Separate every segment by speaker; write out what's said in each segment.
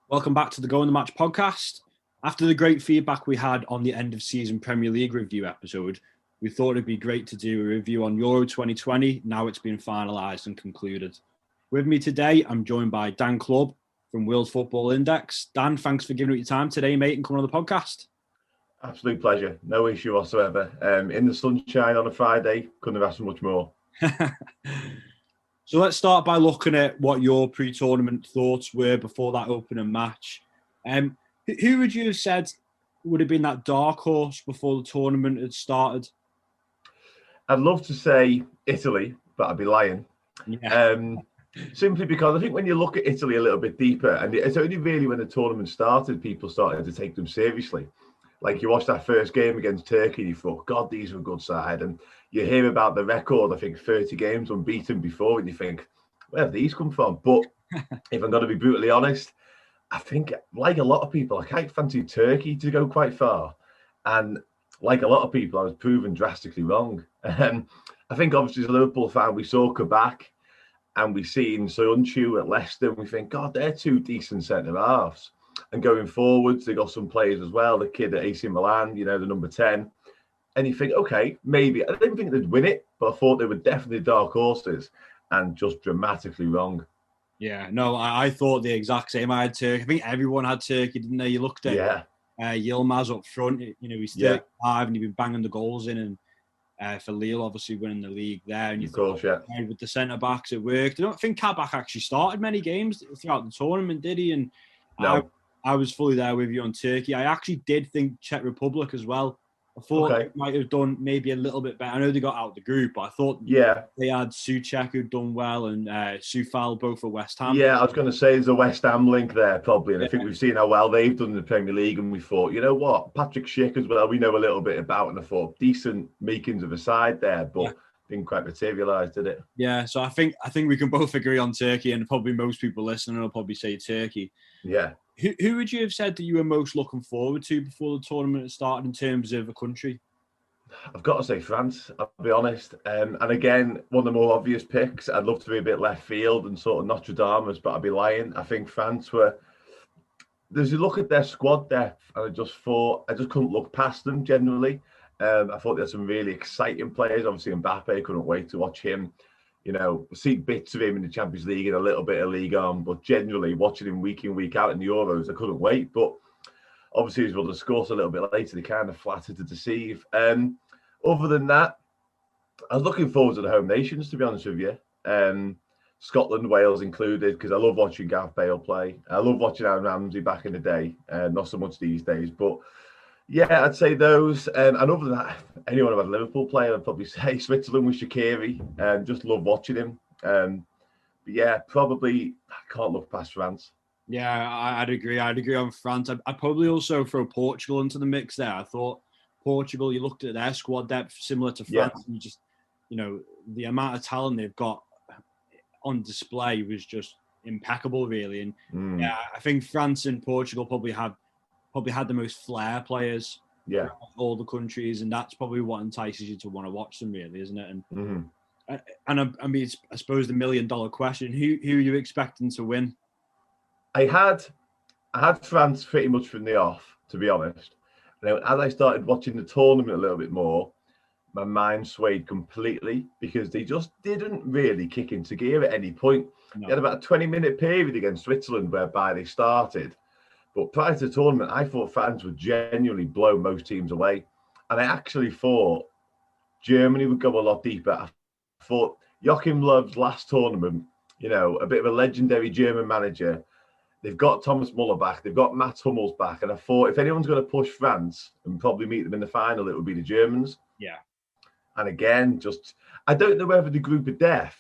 Speaker 1: Welcome back to the Go on the Match podcast. After the great feedback we had on the end of season Premier League review episode, we thought it'd be great to do a review on Euro 2020. Now it's been finalised and concluded. With me today, I'm joined by Dan Clubb from World Football Index. Dan, thanks for giving up your time today, mate, and coming on the podcast.
Speaker 2: Absolute pleasure. No issue whatsoever. In the sunshine on a Friday, couldn't have asked for much more.
Speaker 1: So let's start by looking at what your pre-tournament thoughts were before that opening match. Who would you have said would have been that dark horse before the tournament had started?
Speaker 2: I'd love to say Italy, but I'd be lying.
Speaker 1: Yeah.
Speaker 2: Simply because I think when you look at Italy a little bit deeper, and it's only really when the tournament started, people started to take them seriously. Like you watched that first game against Turkey, and you thought, God, these are a good side. And you hear about the record, I think 30 games unbeaten before, and you think, where have these come from? But if I'm going to be brutally honest, I think, like a lot of people, I quite fancy Turkey to go quite far. And like a lot of people, I was proven drastically wrong. I think, obviously, as a Liverpool fan, we saw Kabak and we seen Soyuncu at Leicester, and we think, God, they're two decent centre-halves. And going forwards, they got some players as well. The kid at AC Milan, the number 10. And you think, okay, maybe. I didn't think they'd win it, but I thought they were definitely dark horses and just dramatically wrong.
Speaker 1: Yeah, no, I thought the exact same. I had Turkey. I think everyone had Turkey, didn't they? You looked at Yilmaz up front. He's 35 and he'd been banging the goals in. And for Lille, obviously winning the league there. And you thought, with the centre-backs, it worked. I don't think Kabak actually started many games throughout the tournament, did he? And
Speaker 2: no.
Speaker 1: I was fully there with you on Turkey. I actually did think Czech Republic as well. I thought they might have done maybe a little bit better. I know they got out of the group, but I thought they had Souček who'd done well and Soufal both for West Ham.
Speaker 2: Yeah, I was going to say there's a West Ham link there probably. And I think we've seen how well they've done in the Premier League. And we thought, you know what? Patrick Schick as well, we know a little bit about. And I thought decent makings of a side there, but didn't quite materialise, did it?
Speaker 1: Yeah, so I think we can both agree on Turkey, and probably most people listening will probably say Turkey.
Speaker 2: Yeah.
Speaker 1: Who would you have said that you were most looking forward to before the tournament started in terms of a country?
Speaker 2: I've got to say France, I'll be honest. And again, one of the more obvious picks, I'd love to be a bit left field and sort of Notre Dame, but I'd be lying. I think France were... There's a look at their squad depth, and I just couldn't look past them generally. I thought they had some really exciting players. Obviously, Mbappe, couldn't wait to watch him. See bits of him in the Champions League and a little bit of Ligue 1, but generally watching him week in, week out in the Euros, I couldn't wait. But obviously, as we'll discuss a little bit later, they kind of flattered to deceive. Other than that, I was looking forward to the home nations, to be honest with you. Scotland, Wales included, because I love watching Gareth Bale play. I love watching Aaron Ramsey back in the day, not so much these days, but yeah, I'd say those. And other than that, anyone who had Liverpool player, I'd probably say Switzerland with Shaqiri. Just love watching him. But yeah, probably I can't look past France.
Speaker 1: Yeah, I'd agree. I'd agree on France. I'd probably also throw Portugal into the mix there. I thought Portugal, you looked at their squad depth similar to France, and you just, the amount of talent they've got on display was just impeccable, really. And yeah, I think France and Portugal probably had the most flair players of all the countries, and that's probably what entices you to want to watch them, really, isn't it? And I mean, I suppose the $1 million question: who are you expecting to win?
Speaker 2: I had France pretty much from the off, to be honest. Now, as I started watching the tournament a little bit more, my mind swayed completely because they just didn't really kick into gear at any point. No. They had about a 20-minute period against Switzerland whereby they started. But prior to the tournament, I thought France would genuinely blow most teams away. And I actually thought Germany would go a lot deeper. I thought Joachim Löw's last tournament, a bit of a legendary German manager. They've got Thomas Muller back. They've got Mats Hummels back. And I thought if anyone's going to push France and probably meet them in the final, it would be the Germans.
Speaker 1: Yeah.
Speaker 2: And again, I don't know whether the group of death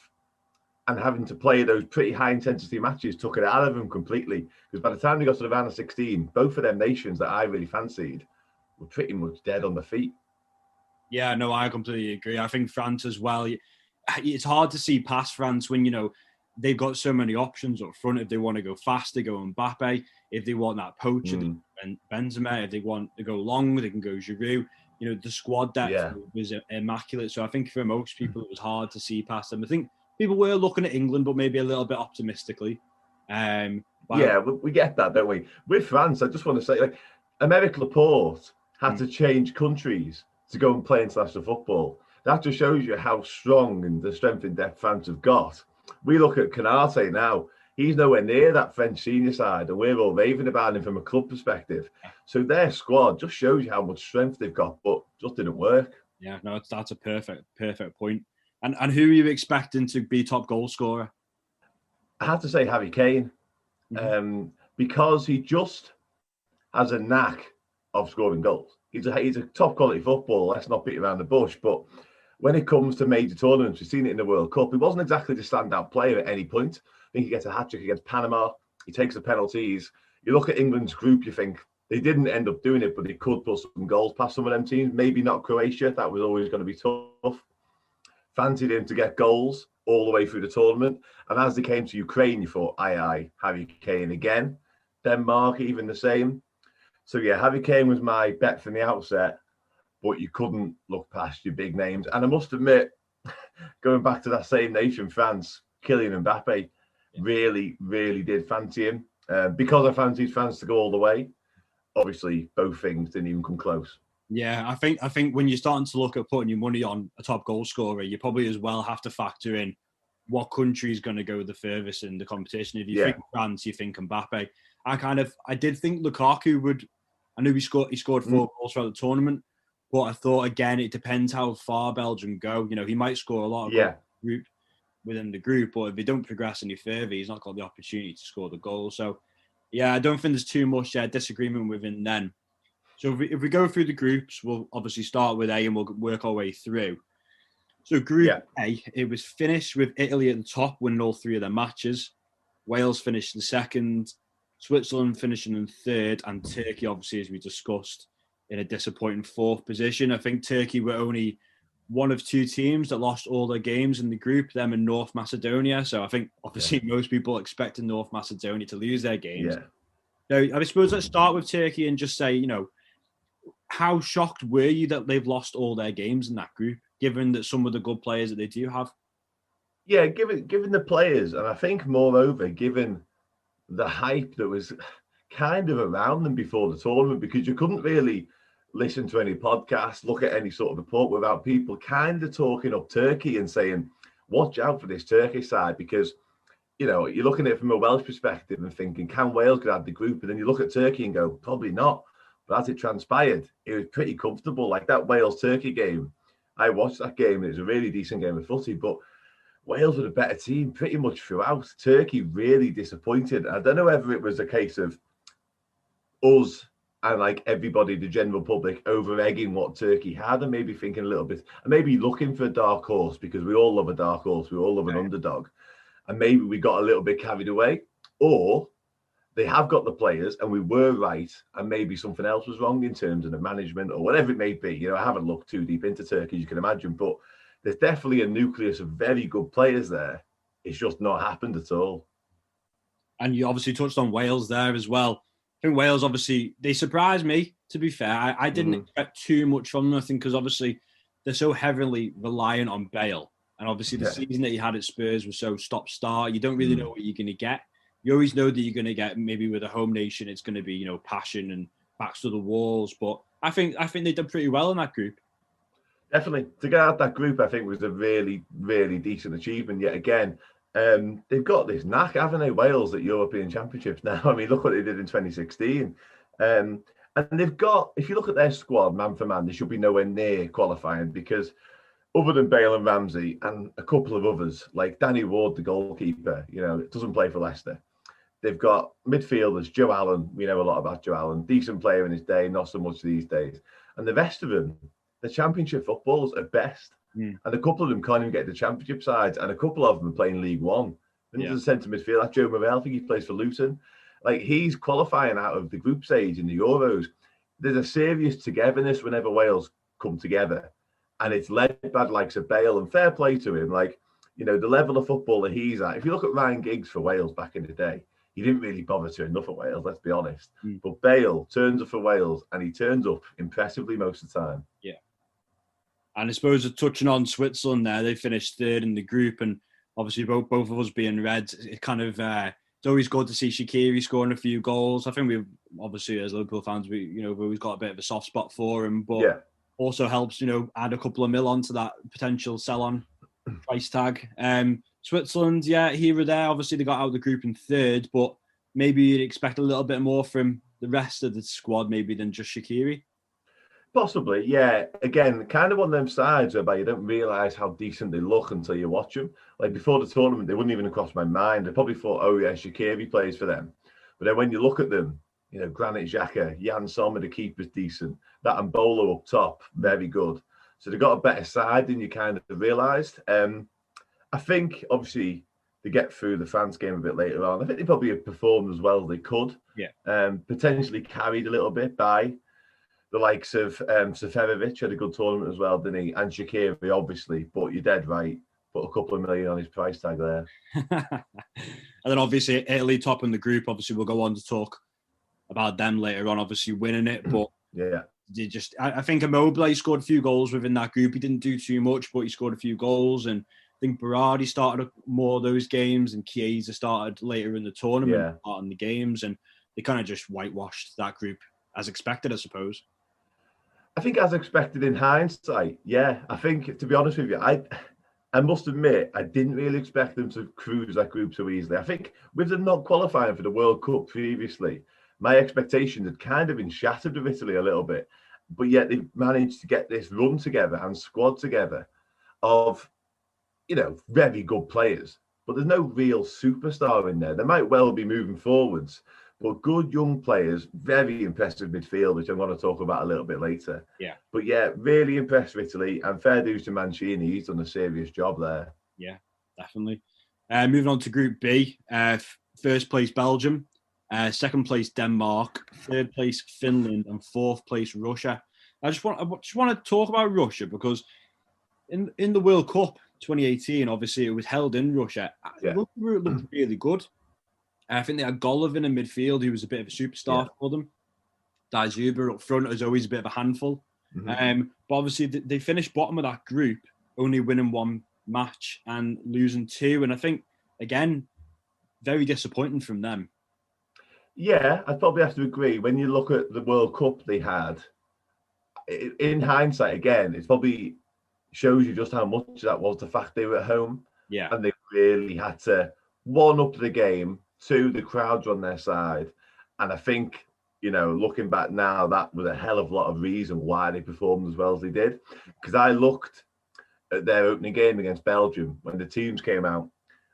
Speaker 2: and having to play those pretty high-intensity matches took it out of them completely. Because by the time they got to the round of 16, both of them nations that I really fancied were pretty much dead on their feet.
Speaker 1: Yeah, no, I completely agree. I think France as well, it's hard to see past France when, they've got so many options up front. If they want to go fast, they go Mbappe. If they want that poacher, they go Benzema. If they want to go long, they can go Giroud. The squad depth was immaculate. So I think for most people, it was hard to see past them. I think people were looking at England, but maybe a little bit optimistically.
Speaker 2: Yeah, we get that, don't we? With France, I just want to say, like, Aymeric Laporte had to change countries to go and play international football. That just shows you how strong and the strength and depth France have got. We look at Canate now. He's nowhere near that French senior side, and we're all raving about him from a club perspective. So their squad just shows you how much strength they've got, but just didn't work.
Speaker 1: Yeah, no, that's a perfect point. And who are you expecting to be top goal scorer?
Speaker 2: I have to say Harry Kane, because he just has a knack of scoring goals. He's a top quality footballer. Let's not beat around the bush. But when it comes to major tournaments, we've seen it in the World Cup. He wasn't exactly the standout player at any point. I think he gets a hat trick against Panama. He takes the penalties. You look at England's group, you think they didn't end up doing it, but they could put some goals past some of them teams. Maybe not Croatia. That was always going to be tough. Fancied him to get goals all the way through the tournament. And as they came to Ukraine, you thought, aye, Harry Kane again. Denmark, even the same. So, yeah, Harry Kane was my bet from the outset, but you couldn't look past your big names. And I must admit, going back to that same nation, France, Kylian Mbappe, really, really did fancy him. Because I fancied France to go all the way, obviously both things didn't even come close.
Speaker 1: Yeah, I think when you're starting to look at putting your money on a top goal scorer, you probably as well have to factor in what country is going to go the furthest in the competition. If you think France, you think Mbappe. I did think Lukaku would. I knew he scored 4 goals throughout the tournament, but I thought again it depends how far Belgium go. You know, he might score a lot of goals within the group, but if they don't progress any further, he's not got the opportunity to score the goal. So, yeah, I don't think there's too much disagreement within them. So if we go through the groups, we'll obviously start with A and we'll work our way through. So Group A, it was finished with Italy at the top, winning all 3 of their matches. Wales finished in second, Switzerland finishing in third, and Turkey, obviously, as we discussed, in a disappointing 4th position. I think Turkey were only one of 2 teams that lost all their games in the group, them and North Macedonia. So I think, obviously, most people expected North Macedonia to lose their games. Now, I suppose let's start with Turkey and just say, you know, how shocked were you that they've lost all their games in that group, given that some of the good players that they do have?
Speaker 2: Yeah, given the players, and I think moreover, given the hype that was kind of around them before the tournament, because you couldn't really listen to any podcast, look at any sort of report without people kind of talking up Turkey and saying, watch out for this Turkish side, because, you know, you're looking at it from a Welsh perspective and thinking, can Wales get out of the group? And then you look at Turkey and go, probably not. But as it transpired, it was pretty comfortable. Like that Wales-Turkey game, I watched that game. It was a really decent game of footy, but Wales were a better team pretty much throughout. Turkey really disappointed. I don't know whether it was a case of us and like everybody, the general public, over-egging what Turkey had and maybe thinking a little bit, and maybe looking for a dark horse, because we all love a dark horse. We all love an underdog. And maybe we got a little bit carried away, or they have got the players and we were right, and maybe something else was wrong in terms of the management or whatever it may be. You know, I haven't looked too deep into Turkey, you can imagine, but there's definitely a nucleus of very good players there. It's just not happened at all.
Speaker 1: And you obviously touched on Wales there as well. I think Wales, obviously, they surprised me, to be fair. I didn't expect too much from them, I think, because obviously they're so heavily reliant on Bale. And obviously the season that he had at Spurs was so stop-start. You don't really know what you're going to get. You always know that you're going to get, maybe with a home nation, it's going to be, you know, passion and backs to the walls. But I think they did pretty well in that group.
Speaker 2: Definitely. To get out that group, I think, was a really, really decent achievement. Yet again, they've got this knack, haven't they, Wales, at European Championships now. I mean, look what they did in 2016. And they've got, if you look at their squad, man for man, they should be nowhere near qualifying, because other than Bale and Ramsey and a couple of others, like Danny Ward, the goalkeeper, you know, doesn't play for Leicester. They've got midfielders, Joe Allen. We know a lot about Joe Allen. Decent player in his day, not so much these days. And the rest of them, the championship footballers at best. And a couple of them can't even get the championship sides. And a couple of them are playing League One. And there's a centre midfield, like Joe Morel, I think he plays for Luton. Like, he's qualifying out of the group stage in the Euros. There's a serious togetherness whenever Wales come together. And it's led by the likes of Bale, and fair play to him. Like, you know, the level of football that he's at. If you look at Ryan Giggs for Wales back in the day, he didn't really bother turning up for Wales, let's be honest. But Bale turns up for Wales, and he turns up impressively most of the time.
Speaker 1: Yeah. And I suppose touching on Switzerland there, they finished third in the group, and obviously both of us being Reds, it kind of it's always good to see Shaqiri scoring a few goals. I think we've obviously, as Liverpool fans, we've always got a bit of a soft spot for him, but also helps, add a couple of mil onto that potential sell-on price tag. Switzerland, here or there. Obviously, they got out of the group in third, but maybe you'd expect a little bit more from the rest of the squad, maybe than just Shaqiri.
Speaker 2: Possibly, yeah. Again, kind of one of them sides whereby you don't realise how decent they look until you watch them. Like before the tournament, they wouldn't even have crossed my mind. I probably thought, oh yeah, Shaqiri plays for them. But then when you look at them, Granit Xhaka, Jan Sommer, the keeper's decent. That Embolo up top, very good. So they've got a better side than you kind of realised. I think, obviously, to get through the France game a bit later on, I think they probably have performed as well as they could.
Speaker 1: Yeah.
Speaker 2: Potentially carried a little bit by the likes of Seferovic, had a good tournament as well, didn't he? And Shaqiri, obviously. But you're dead right. Put a couple of million on his price tag there.
Speaker 1: And then, obviously, Italy topping the group. Obviously, we'll go on to talk about them later on, obviously winning it. But I think Immobile scored a few goals within that group. He didn't do too much, but he scored a few goals. And I think Berardi started more of those games, and Chiesa started later in the tournament, starting the games, and they kind of just whitewashed that group as expected, I suppose.
Speaker 2: I think as expected in hindsight, yeah. I think, to be honest with you, I must admit, I didn't really expect them to cruise that group so easily. I think with them not qualifying for the World Cup previously, my expectations had kind of been shattered with Italy a little bit. But yet they managed to get this run together and squad together of, very good players. But there's no real superstar in there. They might well be moving forwards, but good young players, very impressive midfield, which I'm going to talk about a little bit later.
Speaker 1: Yeah.
Speaker 2: But yeah, really impressed with Italy, and fair dues to Mancini. He's done a serious job there.
Speaker 1: Yeah, definitely. Moving on to Group B, first place Belgium, second place Denmark, third place Finland, and fourth place Russia. I just want to talk about Russia because in the World Cup 2018, obviously it was held in Russia. It looked really good. I think they had Golovin in midfield, who was a bit of a superstar for them. Dai Zuber up front is always a bit of a handful. But obviously they finished bottom of that group, only winning one match and losing two. And I think, again, very disappointing from them.
Speaker 2: Yeah, I'd probably have to agree. When you look at the World Cup they had, in hindsight, again, it probably shows you just how much that was the fact they were at home.
Speaker 1: Yeah.
Speaker 2: And they really had to, one, up the game, two, the crowds on their side. And I think, looking back now, that was a hell of a lot of reason why they performed as well as they did. Because I looked at their opening game against Belgium when the teams came out.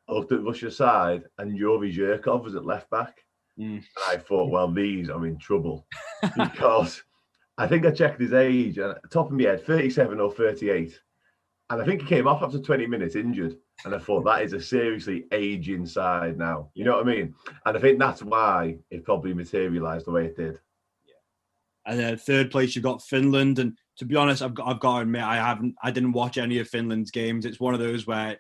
Speaker 2: I looked at Russia's side and Yuri Zhirkov was at left back. And I thought, well, these are in trouble because I think I checked his age and top of my head, 37 or 38. And I think he came off after 20 minutes injured. And I thought that is a seriously aging side now. You know what I mean? And I think that's why it probably materialised the way it did.
Speaker 1: Yeah. And then third place, you've got Finland. And to be honest, I've got to admit, I didn't watch any of Finland's games. It's one of those where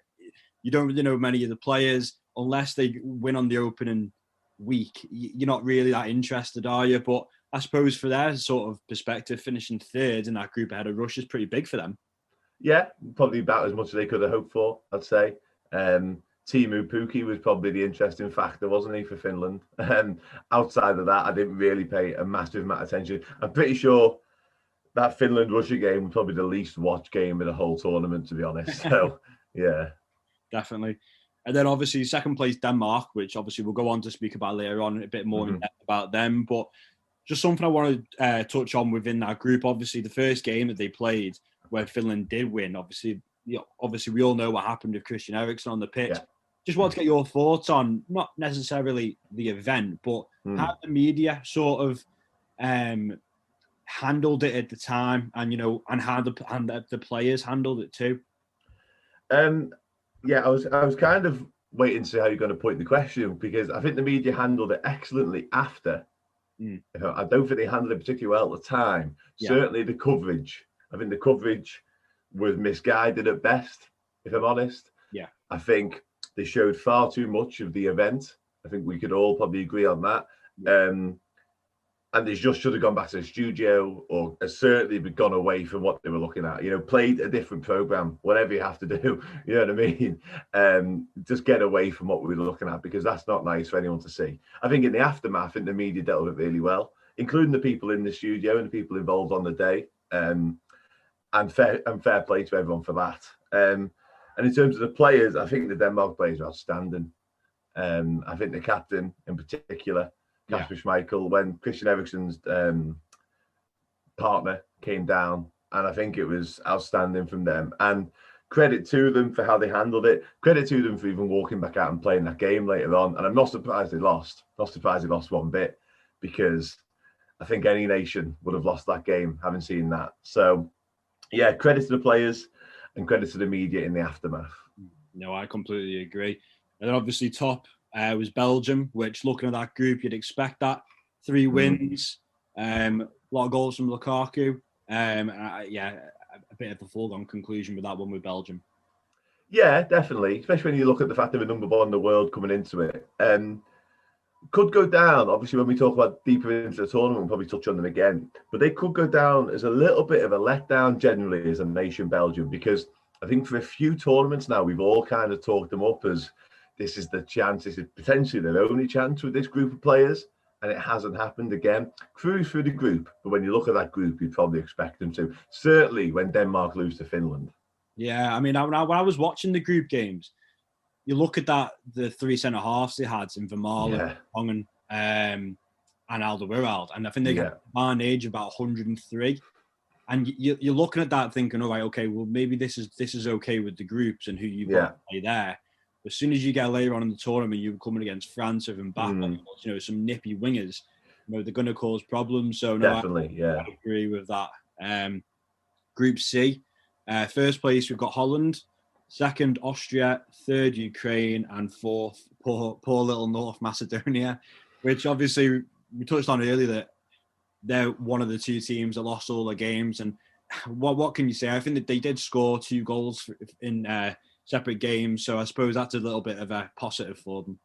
Speaker 1: you don't really know many of the players unless they win on the opening week. You're not really that interested, are you? But I suppose for their sort of perspective, finishing third in that group ahead of Russia is pretty big for them.
Speaker 2: Yeah, probably about as much as they could have hoped for, I'd say. Teemu Pukki was probably the interesting factor, wasn't he, for Finland? Outside of that, I didn't really pay a massive amount of attention. I'm pretty sure that Finland-Russia game was probably the least watched game of the whole tournament, to be honest. So, yeah.
Speaker 1: Definitely. And then obviously second place Denmark, which obviously we'll go on to speak about later on a bit more in depth about them. But just something I want to touch on within that group. Obviously, the first game that they played where Finland did win, obviously we all know what happened with Christian Eriksen on the pitch. Yeah. Just want to get your thoughts on not necessarily the event, but how the media sort of handled it at the time, and how the players handled it too.
Speaker 2: Yeah, I was kind of waiting to see how you're going to point the question, because I think the media handled it excellently after. I don't think they handled it particularly well at the time. Yeah. Certainly the coverage. I think the coverage was misguided at best, if I'm honest.
Speaker 1: Yeah.
Speaker 2: I think they showed far too much of the event. I think we could all probably agree on that. Yeah. and they just should have gone back to the studio, or certainly gone away from what they were looking at. Played a different program, whatever you have to do. You know what I mean? Just get away from what we were looking at, because that's not nice for anyone to see. I think in the aftermath, I think the media dealt with it really well, including the people in the studio and the people involved on the day. And fair play to everyone for that. And in terms of the players, I think the Denmark players are outstanding. I think the captain in particular, Kasper Schmeichel, when Christian Eriksen's partner came down, and I think it was outstanding from them. And credit to them for how they handled it. Credit to them for even walking back out and playing that game later on. And I'm not surprised they lost. Not surprised they lost one bit, because I think any nation would have lost that game having seen that. So, yeah, credit to the players and credit to the media in the aftermath.
Speaker 1: No, I completely agree. And then obviously top was Belgium, which, looking at that group, you'd expect that. 3 wins, a lot of goals from Lukaku. A bit of a foregone conclusion with that one with Belgium.
Speaker 2: Yeah, definitely. Especially when you look at the fact they're number 1 in the world coming into it. Could go down, obviously, when we talk about deeper into the tournament, we'll probably touch on them again. But they could go down as a little bit of a letdown generally as a nation, Belgium, because I think for a few tournaments now, we've all kind of talked them up as this is the chance, this is potentially their only chance with this group of players, and it hasn't happened again. Cruise through the group, but when you look at that group, you'd probably expect them to. Certainly when Denmark lose to Finland.
Speaker 1: Yeah, I mean, when I was watching the group games, you look at the 3 centre-halves they had in Vermaelen, Tongen, and Alderweireld, and I think they got an age of about 103. And you're looking at that thinking, all right, okay, well, maybe this is okay with the groups and who you've got to play there. As soon as you get later on in the tournament, you're coming against France and Mbappe, some nippy wingers, they're going to cause problems. So no,
Speaker 2: definitely,
Speaker 1: I agree with that. Group C, first place we've got Holland, second Austria, third Ukraine, and fourth poor little North Macedonia, which obviously we touched on earlier that they're one of the 2 teams that lost all their games. And what can you say? I think that they did score 2 goals in separate games, so I suppose that's a little bit of a positive for them.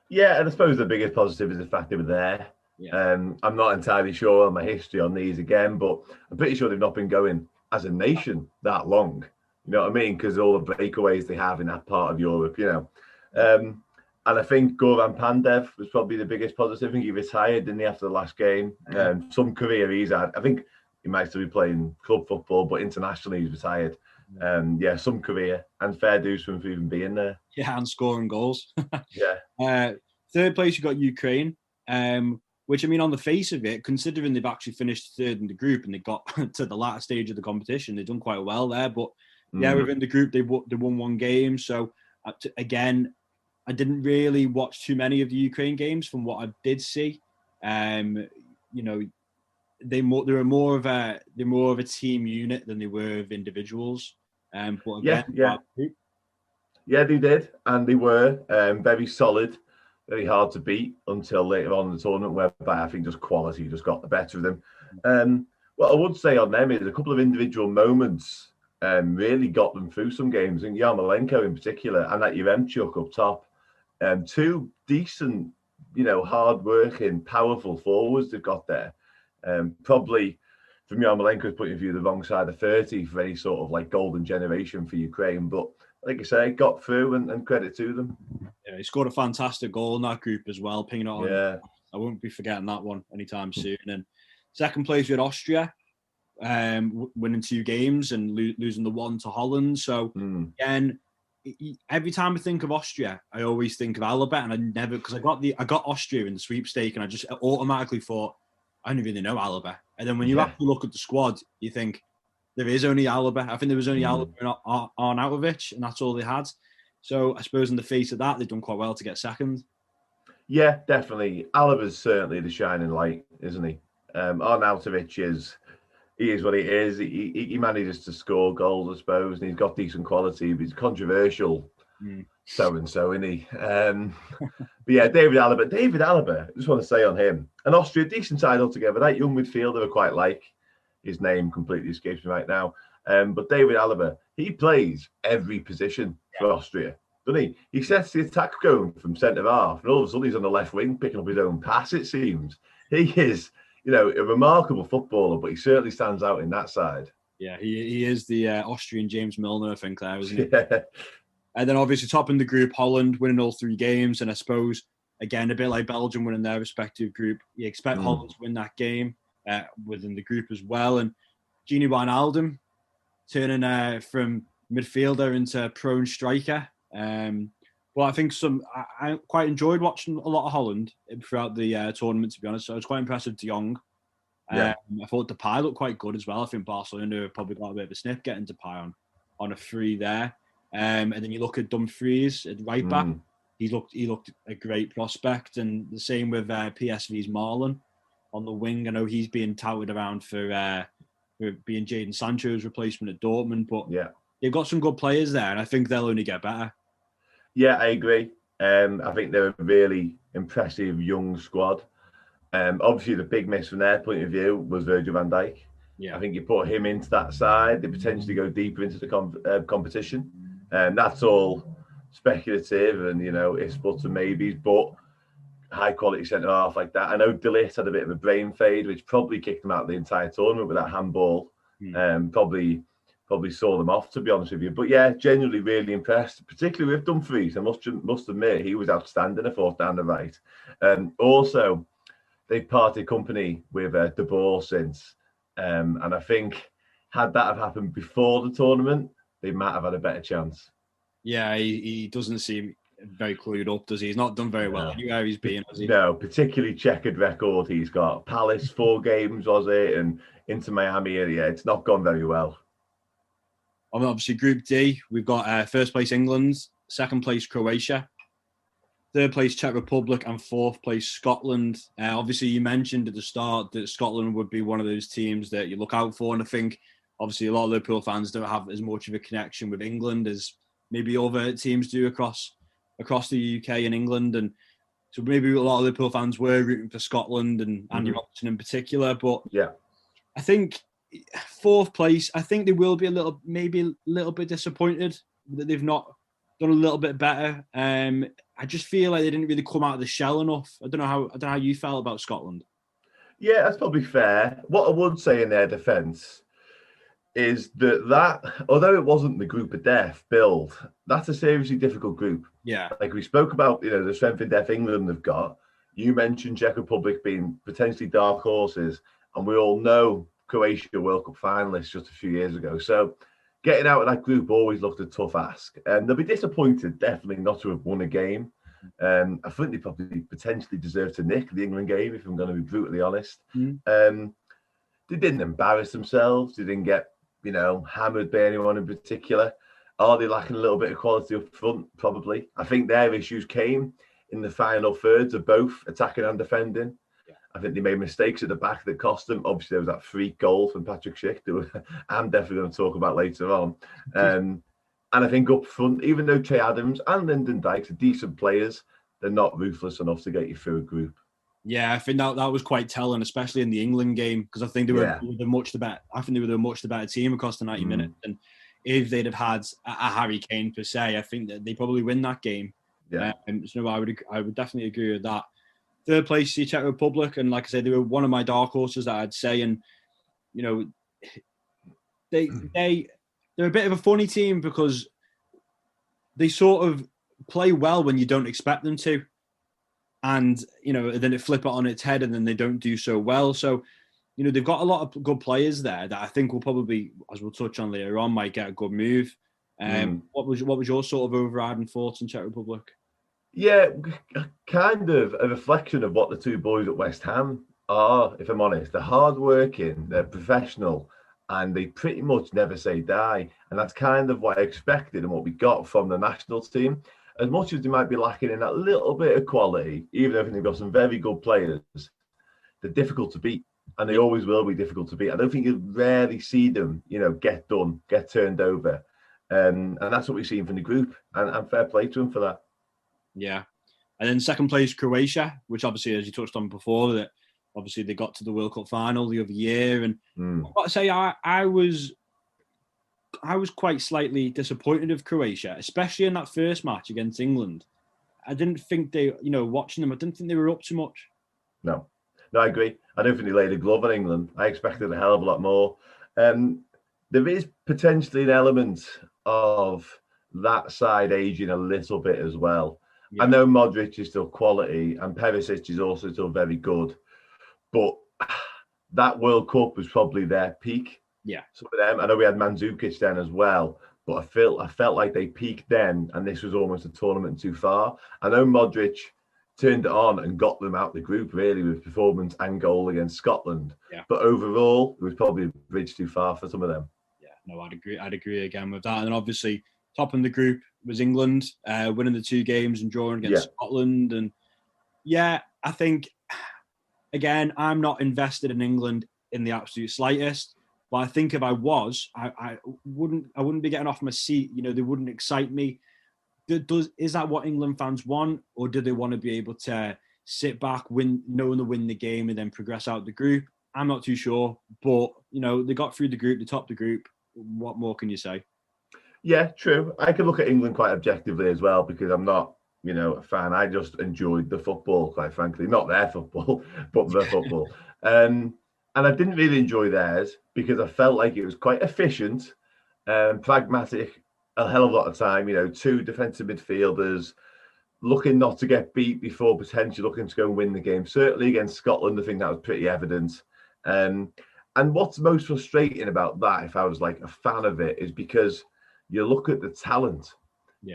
Speaker 2: Yeah, and I suppose the biggest positive is the fact they were there. I'm not entirely sure on my history on these again, but I'm pretty sure they've not been going as a nation that long. You know what I mean? Because all the breakaways they have in that part of Europe, And I think Goran Pandev was probably the biggest positive. I think he retired, didn't he, after the last game? Some career he's had. I think he might still be playing club football, but internationally he's retired. Some career, and fair dues for him for even being there.
Speaker 1: Yeah, and scoring goals. Third place, you got Ukraine, which, I mean, on the face of it, considering they've actually finished third in the group and they got to the latter stage of the competition, they've done quite well there. But within the group, they won 1 game. So again, I didn't really watch too many of the Ukraine games. From what I did see, they were more of a team unit than they were of individuals. But again,
Speaker 2: they did, and they were very solid, very hard to beat until later on in the tournament, whereby I think just quality just got the better of them. What I would say on them is a couple of individual moments really got them through some games, and Yarmolenko in particular, and that Yaremchuk up top. 2 decent, hard-working, powerful forwards they've got there. Probably, from Yarmolenko's point of view, the wrong side of 30 for any sort of like golden generation for Ukraine. But like I say, got through, and credit to them.
Speaker 1: Yeah, he scored a fantastic goal in that group as well, pinging it on.
Speaker 2: Yeah.
Speaker 1: I won't be forgetting that one anytime soon. And second place, we had Austria, winning 2 games and losing the 1 to Holland. So again, every time I think of Austria, I always think of Alaba, and I never, because I got Austria in the sweepstake, and I just automatically thought, I don't really know Alaba. And then when you actually look at the squad, you think there is only Alaba. I think there was only Alaba and Arnautovic, and that's all they had. So I suppose in the face of that, they've done quite well to get second.
Speaker 2: Yeah, definitely. Alaba's certainly the shining light, isn't he? Arnautovic is what he is. He manages to score goals, I suppose, and he's got decent quality, but he's controversial. So-and-so, isn't he? But yeah, David Alaba, I just want to say on him. And Austria, decent side altogether. That young midfielder I quite like. His name completely escapes me right now. But David Alaba, he plays every position for Austria, doesn't he? He sets the attack going from centre half, and all of a sudden he's on the left wing picking up his own pass, it seems. He is a remarkable footballer, but he certainly stands out in that side.
Speaker 1: Yeah, he is the Austrian James Milner, I think, there, isn't he?
Speaker 2: Yeah.
Speaker 1: And then obviously topping the group, Holland winning all 3 games. And I suppose, again, a bit like Belgium winning their respective group, you expect Holland to win that game within the group as well. And Gini Wijnaldum turning from midfielder into prone striker. Well, I think I quite enjoyed watching a lot of Holland throughout the tournament, to be honest. So I was quite impressed with De Jong.
Speaker 2: Yeah.
Speaker 1: I thought Depay looked quite good as well. I think Barcelona probably got a bit of a sniff getting Depay on a free there. And then you look at Dumfries at right back. He looked a great prospect, and the same with PSV's Marlon on the wing. I know he's being touted around for being Jadon Sancho's replacement at Dortmund, but
Speaker 2: yeah,
Speaker 1: they've got some good players there, and I think they'll only get better.
Speaker 2: Yeah, I agree. I think they're a really impressive young squad. Obviously, the big miss from their point of view was Virgil van Dijk.
Speaker 1: Yeah.
Speaker 2: I think you put him into that side, they potentially go deeper into the competition. That's all speculative and, ifs, buts and maybes, but high quality centre half like that. I know De Ligt had a bit of a brain fade, which probably kicked him out of the entire tournament with that handball. Probably saw them off, to be honest with you. But yeah, genuinely really impressed, particularly with Dumfries. I must admit, he was outstanding, I thought, down the right. Also, they've parted company with De Boer since. And I think had that have happened before the tournament, they might have had a better chance.
Speaker 1: Yeah, he doesn't seem very clued up, does he? He's not done very well anywhere he's been, has he?
Speaker 2: No, particularly checkered record he's got. Palace, 4 games, was it? And into Miami, yeah, it's not gone very well.
Speaker 1: Obviously, Group D, we've got first place England, second place Croatia, third place Czech Republic, and fourth place Scotland. Obviously, you mentioned at the start that Scotland would be one of those teams that you look out for, and I think obviously a lot of Liverpool fans don't have as much of a connection with England as maybe other teams do across the UK and England, and so maybe a lot of Liverpool fans were rooting for Scotland and Andy Robertson in particular. But
Speaker 2: yeah,
Speaker 1: I think fourth place, I think they will be a little bit disappointed that they've not done a little bit better. I just feel like they didn't really come out of the shell enough. I don't know how you felt about Scotland.
Speaker 2: Yeah, that's probably fair. What I would say in their defence is that although it wasn't the group of death build, that's a seriously difficult group.
Speaker 1: Yeah.
Speaker 2: Like we spoke about, the strength and depth England have got. You mentioned Czech Republic being potentially dark horses, and we all know Croatia World Cup finalists just a few years ago. So getting out of that group always looked a tough ask. And they'll be disappointed, definitely, not to have won a game. I think they probably potentially deserve to nick the England game, if I'm going to be brutally honest. They didn't embarrass themselves. They didn't get, hammered by anyone in particular. Are they lacking a little bit of quality up front? Probably. I think their issues came in the final thirds of both attacking and defending. I think they made mistakes at the back that cost them. Obviously, there was that free goal from Patrick Schick that I'm definitely going to talk about later on. And I think up front, even though Che Adams and Lyndon Dykes are decent players, they're not ruthless enough to get you through a group.
Speaker 1: Yeah, I think that was quite telling, especially in the England game, because I think they were much the better. I think they were the much the better team across the 90 minutes. And if they'd have had a Harry Kane per se, I think that they probably win that game.
Speaker 2: Yeah.
Speaker 1: So I would definitely agree with that. Third place, the Czech Republic, and like I said, they were one of my dark horses that I'd say, and they're a bit of a funny team because they sort of play well when you don't expect them to, and then it flip it on its head, and then they don't do so well. So they've got a lot of good players there that I think will probably, as we'll touch on later on, might get a good move. What was your sort of overriding thoughts on Czech Republic?
Speaker 2: Yeah, kind of a reflection of what the two boys at West Ham are, if I'm honest. They're hardworking, they're professional, and they pretty much never say die. And that's kind of what I expected and what we got from the national team. As much as they might be lacking in that little bit of quality, even if they've got some very good players, they're difficult to beat. And they always will be difficult to beat. I don't think you rarely see them, get done, get turned over. And that's what we've seen from the group. And fair play to them for that.
Speaker 1: Yeah. And then second place, Croatia, which obviously, as you touched on before, that obviously they got to the World Cup final the other year. And I've got to say, I was quite slightly disappointed of Croatia, especially in that first match against England. I didn't think watching them, I didn't think they were up to much.
Speaker 2: No. No, I agree. I don't think they laid a glove on England. I expected a hell of a lot more. There is potentially an element of that side aging a little bit as well.
Speaker 1: Yeah.
Speaker 2: I know Modric is still quality and Perisic is also still very good, but that World Cup was probably their peak.
Speaker 1: Yeah.
Speaker 2: Some of them, I know we had Mandzukic then as well, but I felt like they peaked then, and this was almost a tournament too far. I know Modric turned it on and got them out the group really with performance and goal against Scotland.
Speaker 1: Yeah.
Speaker 2: But overall, it was probably a bridge too far for some of them.
Speaker 1: Yeah, no, I'd agree. I'd agree again with that. And then obviously, top in the group was England, winning the 2 games and drawing against Scotland. And yeah, I think again, I'm not invested in England in the absolute slightest. But I think if I was, I wouldn't be getting off my seat. You know, they wouldn't excite me. Is that what England fans want, or do they want to be able to sit back, knowing to win the game, and then progress out the group? I'm not too sure, but you know, they got through the group, they topped the group. What more can you say?
Speaker 2: Yeah, true. I could look at England quite objectively as well because I'm not, a fan. I just enjoyed the football, quite frankly, not their football, but the football. And I didn't really enjoy theirs because I felt like it was quite efficient, pragmatic, a hell of a lot of time. 2 defensive midfielders looking not to get beat before potentially looking to go and win the game. Certainly against Scotland, I think that was pretty evident. And what's most frustrating about that, if I was like a fan of it, is because you look at the talent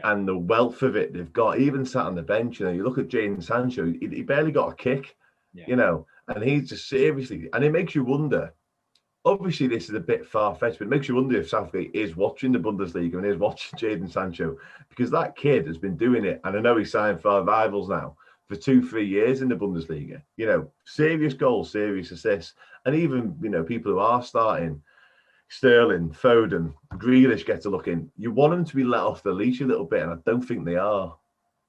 Speaker 2: and the wealth of it they've got, even sat on the bench. You look at Jadon Sancho, he barely got a kick, and he's just seriously, and it makes you wonder. Obviously, this is a bit far-fetched, but it makes you wonder if Southgate is watching the Bundesliga and is watching Jadon Sancho, because that kid has been doing it. And I know he's signed for our rivals now for 2-3 years in the Bundesliga. Serious goals, serious assists. And even, people who are starting, Sterling, Foden, Grealish get to look in. You want them to be let off the leash a little bit, and I don't think they are.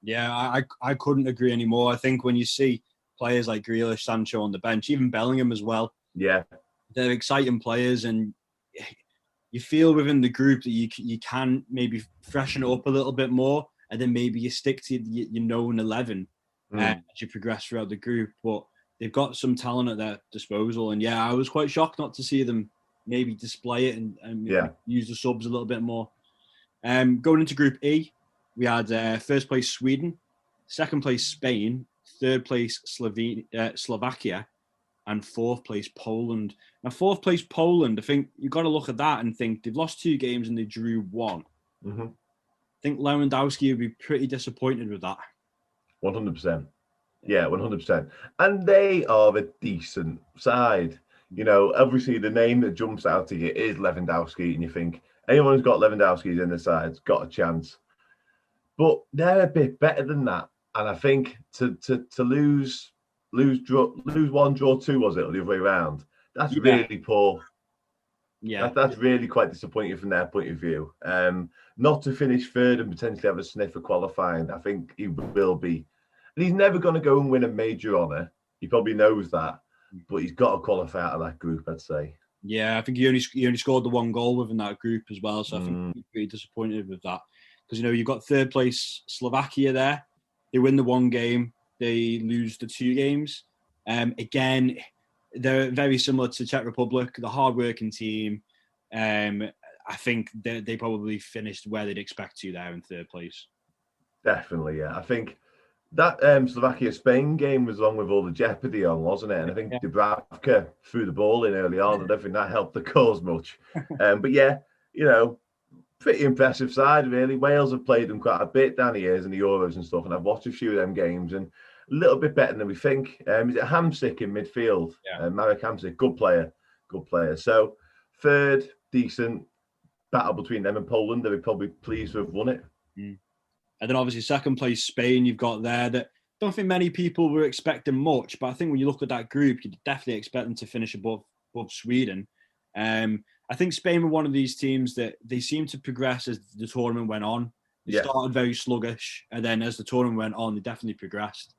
Speaker 1: Yeah, I couldn't agree anymore. I think when you see players like Grealish, Sancho on the bench, even Bellingham as well.
Speaker 2: Yeah.
Speaker 1: They're exciting players, and you feel within the group that you can maybe freshen it up a little bit more, and then maybe you stick to your known 11 as you progress throughout the group. But they've got some talent at their disposal, and I was quite shocked not to see them maybe display it and use the subs a little bit more. Going into Group E, we had first place Sweden, second place Spain, third place Slovakia, and fourth place Poland. Now, fourth place Poland, I think you've got to look at that and think they've lost 2 games and they drew 1.
Speaker 2: Mm-hmm.
Speaker 1: I think Lewandowski would be pretty disappointed with that.
Speaker 2: 100%. Yeah, 100%. And they are a decent side. Obviously the name that jumps out to you is Lewandowski, and you think anyone who's got Lewandowski in the side's got a chance. But they're a bit better than that. And I think to lose 1, draw 2, was it, or the other way around? That's really poor.
Speaker 1: Yeah,
Speaker 2: that's really quite disappointing from their point of view. Not to finish third and potentially have a sniff of qualifying, I think he will be. And he's never going to go and win a major honour. He probably knows that, but he's got to qualify out of that group, I'd say.
Speaker 1: Yeah, I think he only scored the 1 goal within that group as well, so I think he's pretty disappointed with that. Because you've got third place Slovakia there. They win the 1 game, they lose the 2 games. Again, they're very similar to Czech Republic, the hard-working team. I think they probably finished where they'd expect to there in third place.
Speaker 2: Definitely, yeah. I think that Slovakia-Spain game was on with all the jeopardy on, wasn't it? And I think Dubravka threw the ball in early on. I don't think that helped the cause much. But yeah, pretty impressive side, really. Wales have played them quite a bit down the years in the Euros and stuff, and I've watched a few of them games, and a little bit better than we think. Is it Hamsik in midfield?
Speaker 1: Yeah.
Speaker 2: Marek Hamsik, good player. So third, decent battle between them and Poland. They'll be probably pleased to have won it.
Speaker 1: And then obviously second place Spain, you've got there that don't think many people were expecting much, but I think when you look at that group, you definitely expect them to finish above Sweden. I think Spain were one of these teams that they seemed to progress as the tournament went on. They started very sluggish, and then as the tournament went on, they definitely progressed.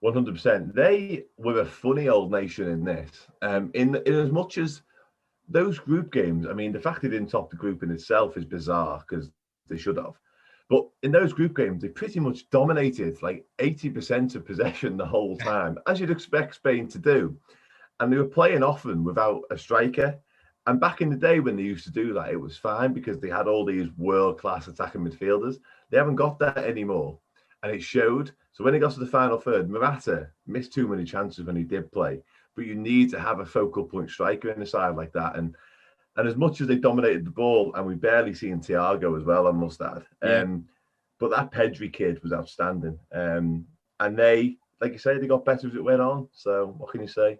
Speaker 2: 100%. They were a funny old nation in this. In as much as those group games, I mean, the fact they didn't top the group in itself is bizarre because they should have. But in those group games, they pretty much dominated, like 80% of possession the whole time, as you'd expect Spain to do. And they were playing often without a striker. And back in the day when they used to do that, it was fine because they had all these world-class attacking midfielders. They haven't got that anymore. And it showed. So when it got to the final third, Morata missed too many chances when he did play. But you need to have a focal point striker in the side like that. And as much as they dominated the ball, and we barely seen Thiago as well, I must add.
Speaker 1: Yeah.
Speaker 2: But that Pedri kid was outstanding. And they, like you say, they got better as it went on. So what can you say?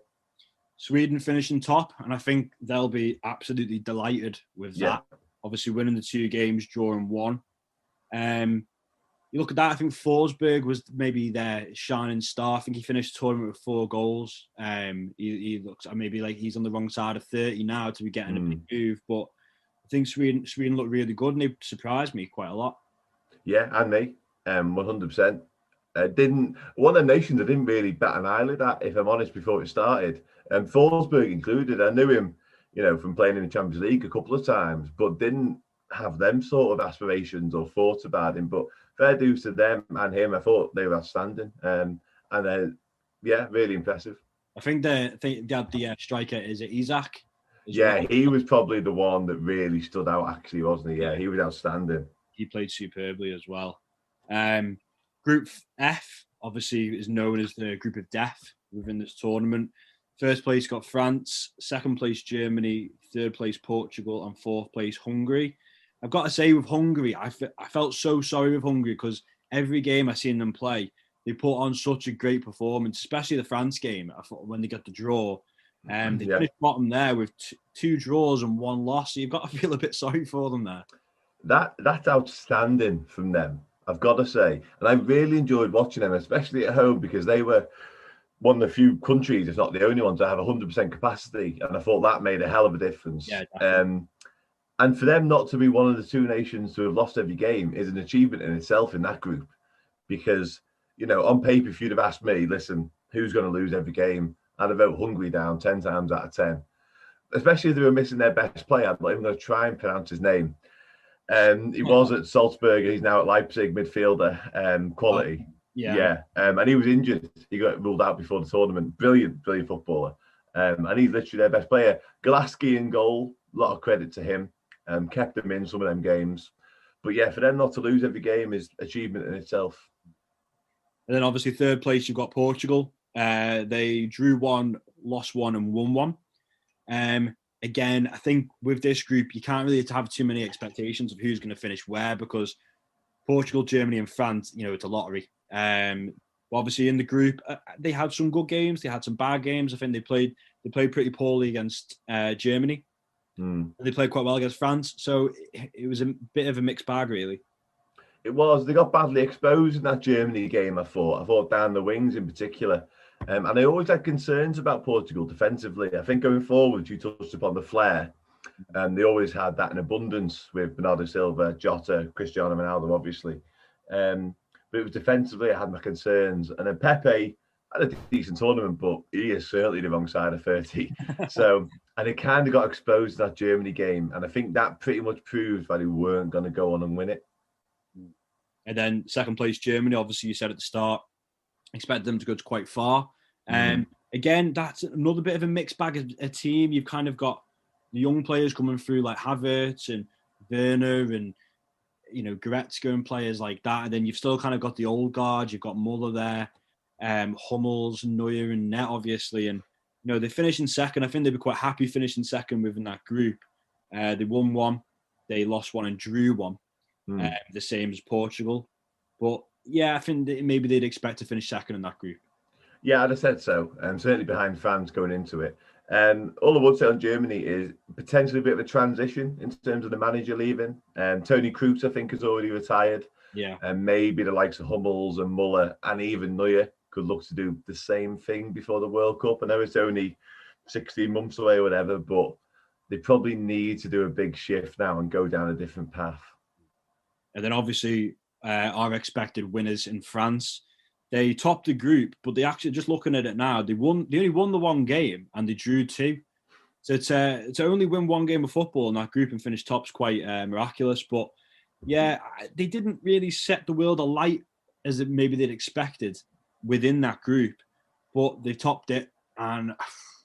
Speaker 1: Sweden finishing top, and I think they'll be absolutely delighted with that. Obviously, winning the 2 games, drawing 1. You look at that, I think Forsberg was maybe their shining star. I think he finished the tournament with 4 goals. He looks maybe like he's on the wrong side of 30 now to be getting a big move, but I think Sweden looked really good, and they surprised me quite a lot.
Speaker 2: Yeah, and me, 100%. One of the nations I didn't really bat an eyelid at, if I'm honest, before it started. Forsberg included. I knew him, from playing in the Champions League a couple of times, but didn't have them sort of aspirations or thoughts about him. But fair dues to them and him. I thought they were outstanding. Really impressive.
Speaker 1: I think they had the striker, is it Isak?
Speaker 2: Yeah, he was probably the one that really stood out, actually, wasn't he? Yeah, he was outstanding.
Speaker 1: He played superbly as well. Group F, obviously, is known as the group of death within this tournament. First place got France, second place Germany, third place Portugal, and fourth place Hungary. I've got to say, with Hungary, I felt so sorry with Hungary because every game I seen them play, they put on such a great performance, especially the France game. I thought when they got the draw, they finished bottom there with 2 draws and 1 loss. So you've got to feel a bit sorry for them there.
Speaker 2: That's outstanding from them, I've got to say. And I really enjoyed watching them, especially at home, because they were one of the few countries, if not the only ones, that have 100% capacity. And I thought that made a hell of a difference.
Speaker 1: Yeah,
Speaker 2: and for them not to be one of the 2 nations to have lost every game is an achievement in itself in that group. Because, on paper, if you'd have asked me, listen, who's going to lose every game? I'd have voted Hungary down 10 times out of 10. Especially if they were missing their best player. I'm not even going to try and pronounce his name. He was at Salzburg. He's now at Leipzig, midfielder, quality.
Speaker 1: Yeah.
Speaker 2: And he was injured. He got ruled out before the tournament. Brilliant footballer. And he's literally their best player. Golaski in goal. A lot of credit to him. Kept them in some of them games. But yeah, for them not to lose every game is achievement in itself.
Speaker 1: And then obviously third place, you've got Portugal. They drew 1, lost 1, and won 1. Again, I think with this group, you can't really have too many expectations of who's going to finish where because Portugal, Germany, and France, it's a lottery. Obviously, in the group, they had some good games. They had some bad games. I think they played pretty poorly against Germany. They played quite well against France. So it was a bit of a mixed bag, really.
Speaker 2: It was. They got badly exposed in that Germany game, I thought down the wings in particular. And I always had concerns about Portugal defensively. I think going forward, you touched upon the flair. And they always had that in abundance with Bernardo Silva, Jota, Cristiano Ronaldo, obviously. But it was defensively, I had my concerns. And then Pepe had a decent tournament, but he is certainly the wrong side of 30. And it kind of got exposed in that Germany game. And I think that pretty much proved that they weren't going to go on and win it.
Speaker 1: And then second place Germany, obviously you said at the start, expect them to go to quite far. Again, that's another bit of a mixed bag of a team. You've kind of got the young players coming through like Havertz and Werner and, Goretzka and players like that. And then you've still kind of got the old guard. You've got Muller there, Hummels, Neuer and Net, obviously. And, they finished in second. I think they'd be quite happy finishing second within that group. They won 1, they lost 1 and drew 1. The same as Portugal. But yeah, I think that maybe they'd expect to finish second in that group.
Speaker 2: Yeah, I'd have said so. Certainly behind France going into it. All I would say on Germany is potentially a bit of a transition in terms of the manager leaving. Tony Kroos, I think, has already retired.
Speaker 1: Yeah.
Speaker 2: And maybe the likes of Hummels and Muller and even Neuer could look to do the same thing before the World Cup. I know it's only 16 months away or whatever, but they probably need to do a big shift now and go down a different path.
Speaker 1: And then obviously our expected winners in France. They topped the group, but they actually, just looking at it now, they only won the 1 game and they drew 2. So to only win 1 game of football in that group and finish top's quite miraculous. But Yeah, they didn't really set the world alight as maybe they'd expected within that group, but they topped it, and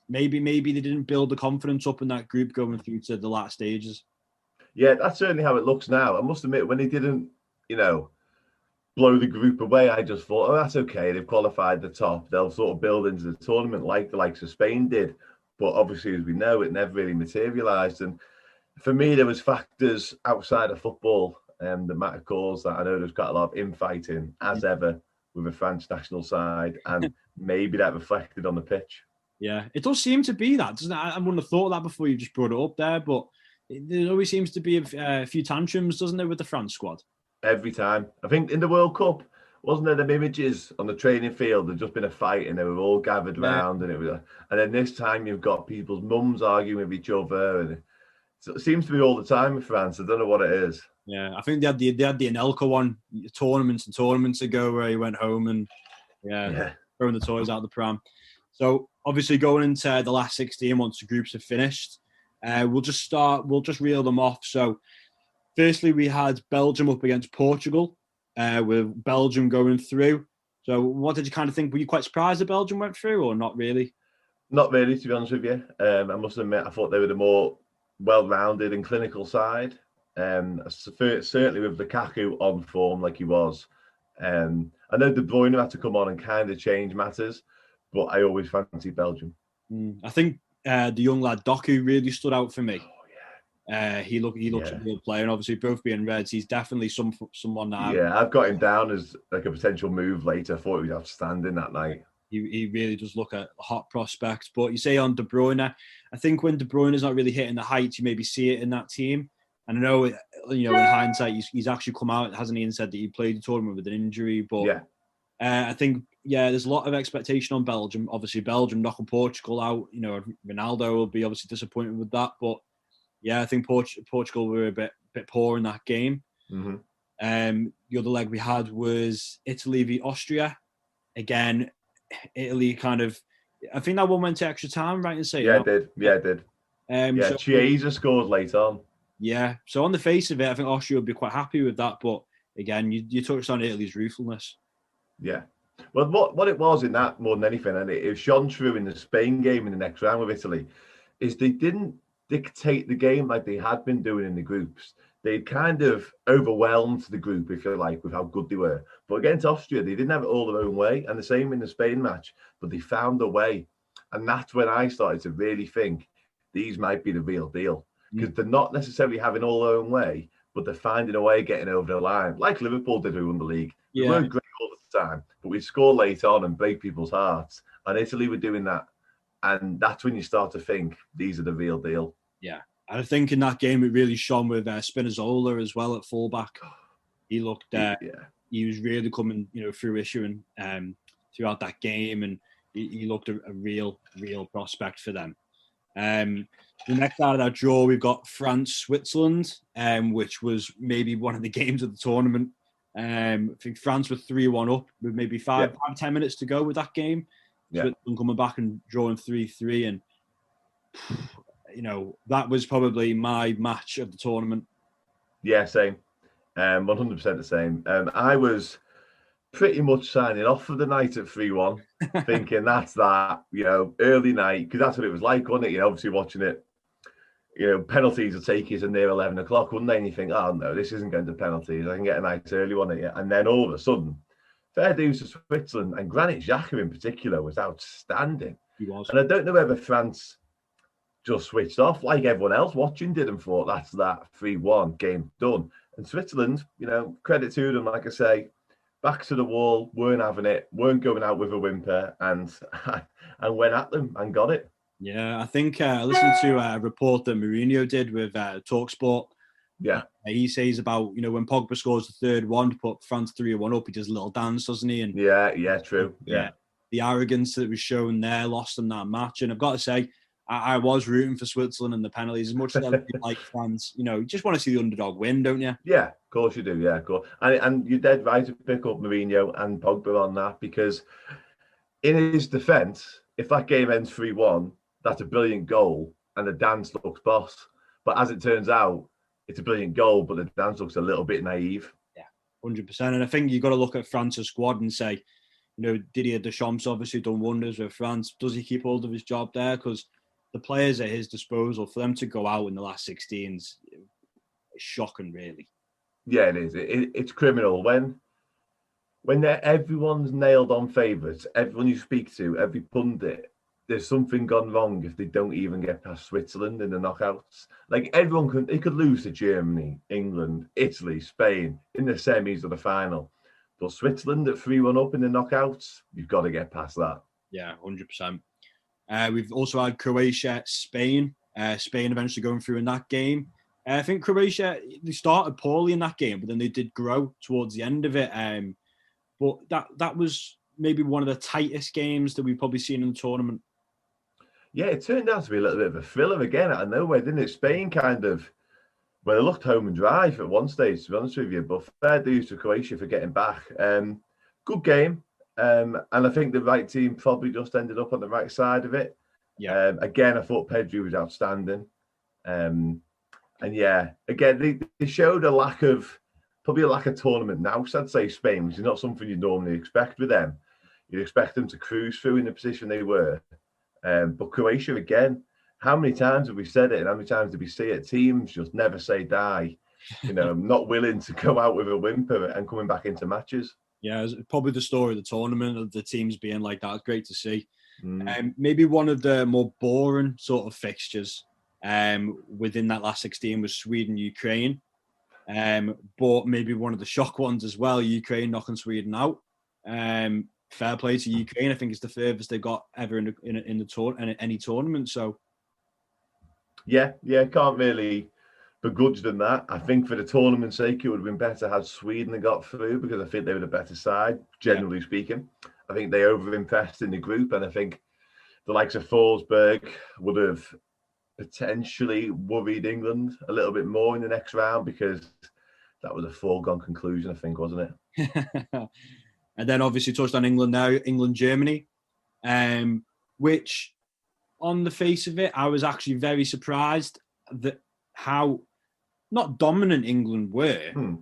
Speaker 1: maybe they didn't build the confidence up in that group going through to the last stages.
Speaker 2: Yeah, that's certainly how it looks now. I must admit, when they didn't, blow the group away, I just thought, oh, that's okay. They've qualified the top. They'll sort of build into the tournament like the likes of Spain did. But obviously, as we know, it never really materialised. And for me, there was factors outside of football that might have caused that. I know there's quite a lot of infighting, as ever, with the France national side, and maybe that reflected on the pitch.
Speaker 1: Yeah, it does seem to be that, doesn't it? I wouldn't have thought of that before you just brought it up there, but there always seems to be a few tantrums, doesn't there, with the France squad?
Speaker 2: Every time. I think in the World Cup, wasn't there them images on the training field? There'd just been a fight and they were all gathered round, and then this time you've got people's mums arguing with each other, and it seems to be all the time in France. I don't know what it is.
Speaker 1: Yeah, I think they had the Anelka one tournaments and tournaments ago where he went home and throwing the toys out the pram. So obviously going into the last 16 once the groups have finished, we'll just reel them off. So firstly, we had Belgium up against Portugal, with Belgium going through. So what did you kind of think? Were you quite surprised that Belgium went through or not really?
Speaker 2: Not really, to be honest with you. I must admit, I thought they were the more well-rounded and clinical side. Certainly with Lukaku on form like he was. I know De Bruyne had to come on and kind of change matters, but I always fancied Belgium.
Speaker 1: I think the young lad Doku really stood out for me. He looks a real player, and obviously both being Reds, he's definitely someone that.
Speaker 2: Yeah, I've got him down as like a potential move later. I thought he was outstanding that night.
Speaker 1: He really does look a hot prospect. But you say on De Bruyne, I think when De Bruyne is not really hitting the heights, you maybe see it in that team. And I know, in hindsight, he's actually come out, hasn't he, and said that he played the tournament with an injury. But I think, there's a lot of expectation on Belgium. Obviously, Belgium knocking Portugal out. Ronaldo will be obviously disappointed with that. But yeah, I think Portugal were a bit poor in that game.
Speaker 2: Mm-hmm.
Speaker 1: The other leg we had was Italy v Austria. Again, Italy kind of, I think that one went to extra time, right? And say
Speaker 2: it did. Yeah, it did. Chiesa scored late on.
Speaker 1: Yeah, so on the face of it, I think Austria would be quite happy with that. But again, you touched on Italy's ruthlessness.
Speaker 2: Yeah. Well, what it was in that more than anything, and it shone through in the Spain game in the next round with Italy, is they didn't dictate the game like they had been doing in the groups. They kind of overwhelmed the group, if you like, with how good they were. But against Austria, they didn't have it all their own way. And the same in the Spain match, but they found a way. And that's when I started to really think these might be the real deal. Because they're not necessarily having all their own way, but they're finding a way of getting over the line, like Liverpool did who won the league. They weren't great all the time, but we score late on and break people's hearts. And Italy were doing that. And that's when you start to think these are the real deal.
Speaker 1: Yeah. And I think in that game, it really shone with Spinazzola as well at fullback. He looked, he was really coming, fruition throughout that game. And he looked a real prospect for them. The next out of that draw, we've got France-Switzerland, which was maybe one of the games of the tournament. I think France were 3-1 up with maybe 5-10 minutes to go with that game. Switzerland coming back and drawing 3-3. And, that was probably my match of the tournament.
Speaker 2: Yeah, same. 100% the same. I was pretty much signing off for the night at 3-1, thinking that's that, early night, because that's what it was like, wasn't it? Obviously watching it, penalties will take you to near 11 o'clock, wouldn't they? And you think, oh no, this isn't going to penalties. I can get a nice early one here. And then all of a sudden, fair dues to Switzerland, and Granit Xhaka in particular was outstanding.
Speaker 1: He was.
Speaker 2: And I don't know whether France just switched off like everyone else watching did and thought that's that 3-1 game done. And Switzerland, credit to them, like I say, back to the wall, weren't having it, weren't going out with a whimper, and went at them and got it.
Speaker 1: Yeah, I think I listened to a report that Mourinho did with TalkSport.
Speaker 2: Yeah.
Speaker 1: He says about, when Pogba scores the third one to put France 3-1 up, he does a little dance, doesn't he? And
Speaker 2: yeah, true. Yeah.
Speaker 1: The arrogance that was shown there lost them that match. And I've got to say, I was rooting for Switzerland and the penalties as much as I like France. You just want to see the underdog win, don't you?
Speaker 2: Yeah, of course you do. Yeah, of course. And you're dead right to pick up Mourinho and Pogba on that, because in his defence, if that game ends 3-1, that's a brilliant goal and the dance looks boss. But as it turns out, it's a brilliant goal, but the dance looks a little bit naive.
Speaker 1: Yeah, 100%. And I think you've got to look at France's squad and say, Didier Deschamps obviously done wonders with France. Does he keep hold of his job there? Because the players at his disposal, for them to go out in the last 16s, it's shocking, really.
Speaker 2: Yeah, it is. It's criminal when everyone's nailed on favourites. Everyone you speak to, every pundit, there's something gone wrong if they don't even get past Switzerland in the knockouts. Like everyone could lose to Germany, England, Italy, Spain in the semis or the final. But Switzerland at 3-1 up in the knockouts, you've got to get past that.
Speaker 1: Yeah, 100%. We've also had Croatia, Spain. Spain eventually going through in that game. I think Croatia, they started poorly in that game, but then they did grow towards the end of it. But that was maybe one of the tightest games that we've probably seen in the tournament.
Speaker 2: Yeah, it turned out to be a little bit of a thriller again out of nowhere, didn't it? Spain kind of, well, they looked home and dry at one stage, to be honest with you, but fair dues to Croatia for getting back. Good game. And I think the right team probably just ended up on the right side of it.
Speaker 1: Yeah.
Speaker 2: Again, I thought Pedri was outstanding. And yeah, again, they showed probably a lack of tournament now. So I'd say Spain, which is not something you'd normally expect with them. You'd expect them to cruise through in the position they were. But Croatia, again, how many times have we said it and how many times did we see it? Teams just never say die. Not willing to go out with a whimper and coming back into matches.
Speaker 1: Yeah, it's probably the story of the tournament, of the teams being like that. It's great to see. Maybe one of the more boring sort of fixtures within that last 16 was Sweden-Ukraine. But maybe one of the shock ones as well, Ukraine knocking Sweden out. Fair play to Ukraine. I think it's the furthest they've got ever in any tournament. So,
Speaker 2: yeah, can't really begrudge them that. I think for the tournament's sake, it would have been better had Sweden got through because I think they were the better side, generally speaking. I think they over-impressed in the group, and I think the likes of Forsberg would have potentially worried England a little bit more in the next round because that was a foregone conclusion, I think, wasn't
Speaker 1: it? And then obviously touched on England now, England-Germany, which on the face of it, I was actually very surprised that how not dominant England were,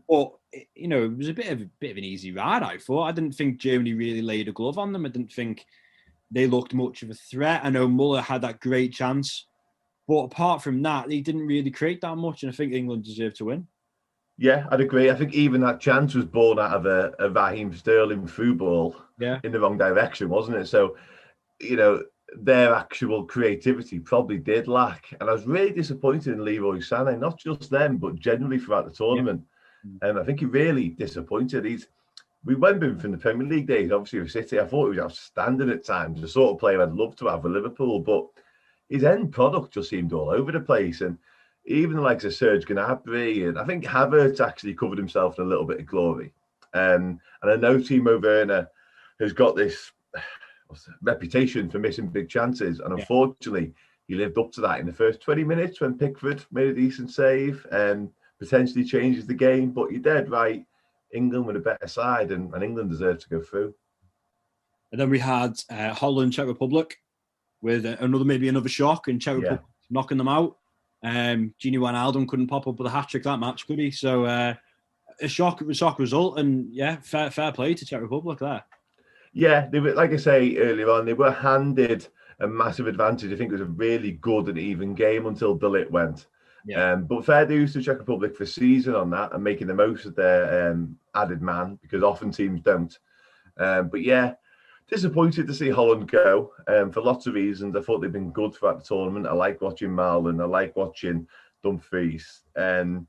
Speaker 1: but it was a bit of an easy ride, I thought. I didn't think Germany really laid a glove on them. I didn't think they looked much of a threat. I know Muller had that great chance, but apart from that, they didn't really create that much, and I think England deserved to win.
Speaker 2: Yeah, I'd agree. I think even that chance was born out of a Raheem Sterling through ball in the wrong direction, wasn't it? So, their actual creativity probably did lack. And I was really disappointed in Leroy Sané, not just them, but generally throughout the tournament. Yeah. And I think he really disappointed. We went him from the Premier League days, obviously with City. I thought he was outstanding at times, the sort of player I'd love to have with Liverpool, but his end product just seemed all over the place. And even the likes of Serge Gnabry, and I think Havertz actually covered himself in a little bit of glory. And I know Timo Werner has got this reputation for missing big chances, and unfortunately, he lived up to that in the first 20 minutes when Pickford made a decent save and potentially changes the game. But you're dead right. England were a better side, and England deserved to go through.
Speaker 1: And then we had Holland, Czech Republic, with another shock, and Czech Republic knocking them out. Gini Wijnaldum couldn't pop up with a hat-trick that match, could he? So a shock result, and fair play to Czech Republic there.
Speaker 2: Yeah, they were, like I say earlier on, they were handed a massive advantage. I think it was a really good and even game until De Ligt went. Yeah. But fair dues to Czech Republic for seizing on that and making the most of their added man, because often teams don't. But yeah, disappointed to see Holland go for lots of reasons. I thought they've been good throughout the tournament. I like watching Marlon. I like watching Dumfries. And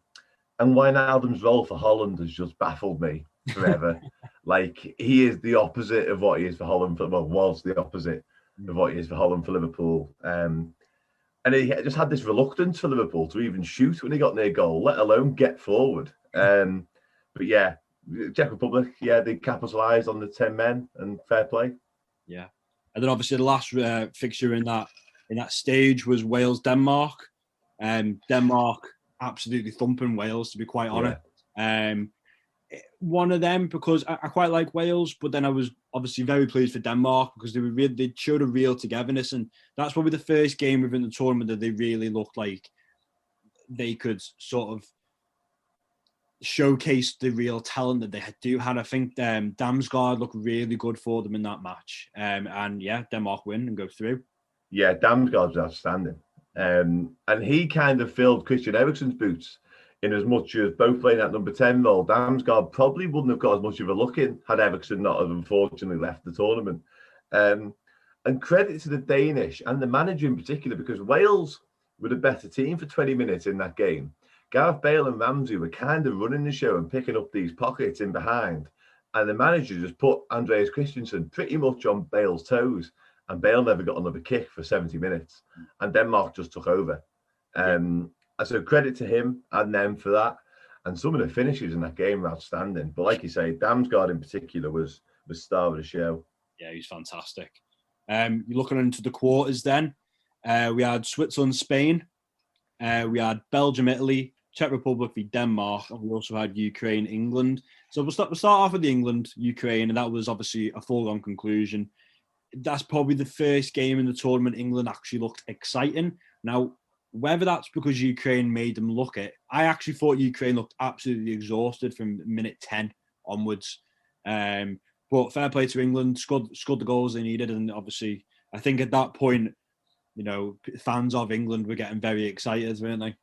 Speaker 2: Wijnaldum's role for Holland has just baffled me forever. Like, he is the opposite of what he is for Holland. Was the opposite of what he is for Holland for Liverpool. And he just had this reluctance for Liverpool to even shoot when he got near goal, let alone get forward. But yeah, Czech Republic, they capitalised on the 10 men, and fair play.
Speaker 1: Yeah. And then obviously the last fixture in that stage was Wales-Denmark. Denmark absolutely thumping Wales, to be quite honest. Yeah. One of them, because I quite like Wales, but then I was obviously very pleased for Denmark because they showed a real togetherness, and that's probably the first game within the tournament that they really looked like they could sort of showcased the real talent that they do have. I think Damsgaard looked really good for them in that match. And yeah, Denmark win and go through.
Speaker 2: Yeah, Damsgaard's outstanding. And he kind of filled Christian Eriksen's boots in as much as both playing that number 10 role. Damsgaard probably wouldn't have got as much of a look in had Eriksen not have unfortunately left the tournament. And credit to the Danish and the manager in particular, because Wales were the better team for 20 minutes in that game. Gareth Bale and Ramsey were kind of running the show and picking up these pockets in behind. And the manager just put Andreas Christensen pretty much on Bale's toes. And Bale never got another kick for 70 minutes. And Denmark just took over. So credit to him and them for that. And some of the finishes in that game were outstanding. But like you say, Damsgaard in particular was the star of the show.
Speaker 1: Yeah, he's fantastic. You're looking into the quarters then. We had Switzerland, Spain. We had Belgium, Italy, Czech Republic v Denmark, and we also had Ukraine, England. So we'll start off with the England, Ukraine, and that was obviously a foregone conclusion. That's probably the first game in the tournament England actually looked exciting. Now, whether that's because Ukraine made them look it, I actually thought Ukraine looked absolutely exhausted from minute 10 onwards. But fair play to England, scored the goals they needed, and obviously, I think at that point, you know, fans of England were getting very excited, weren't they?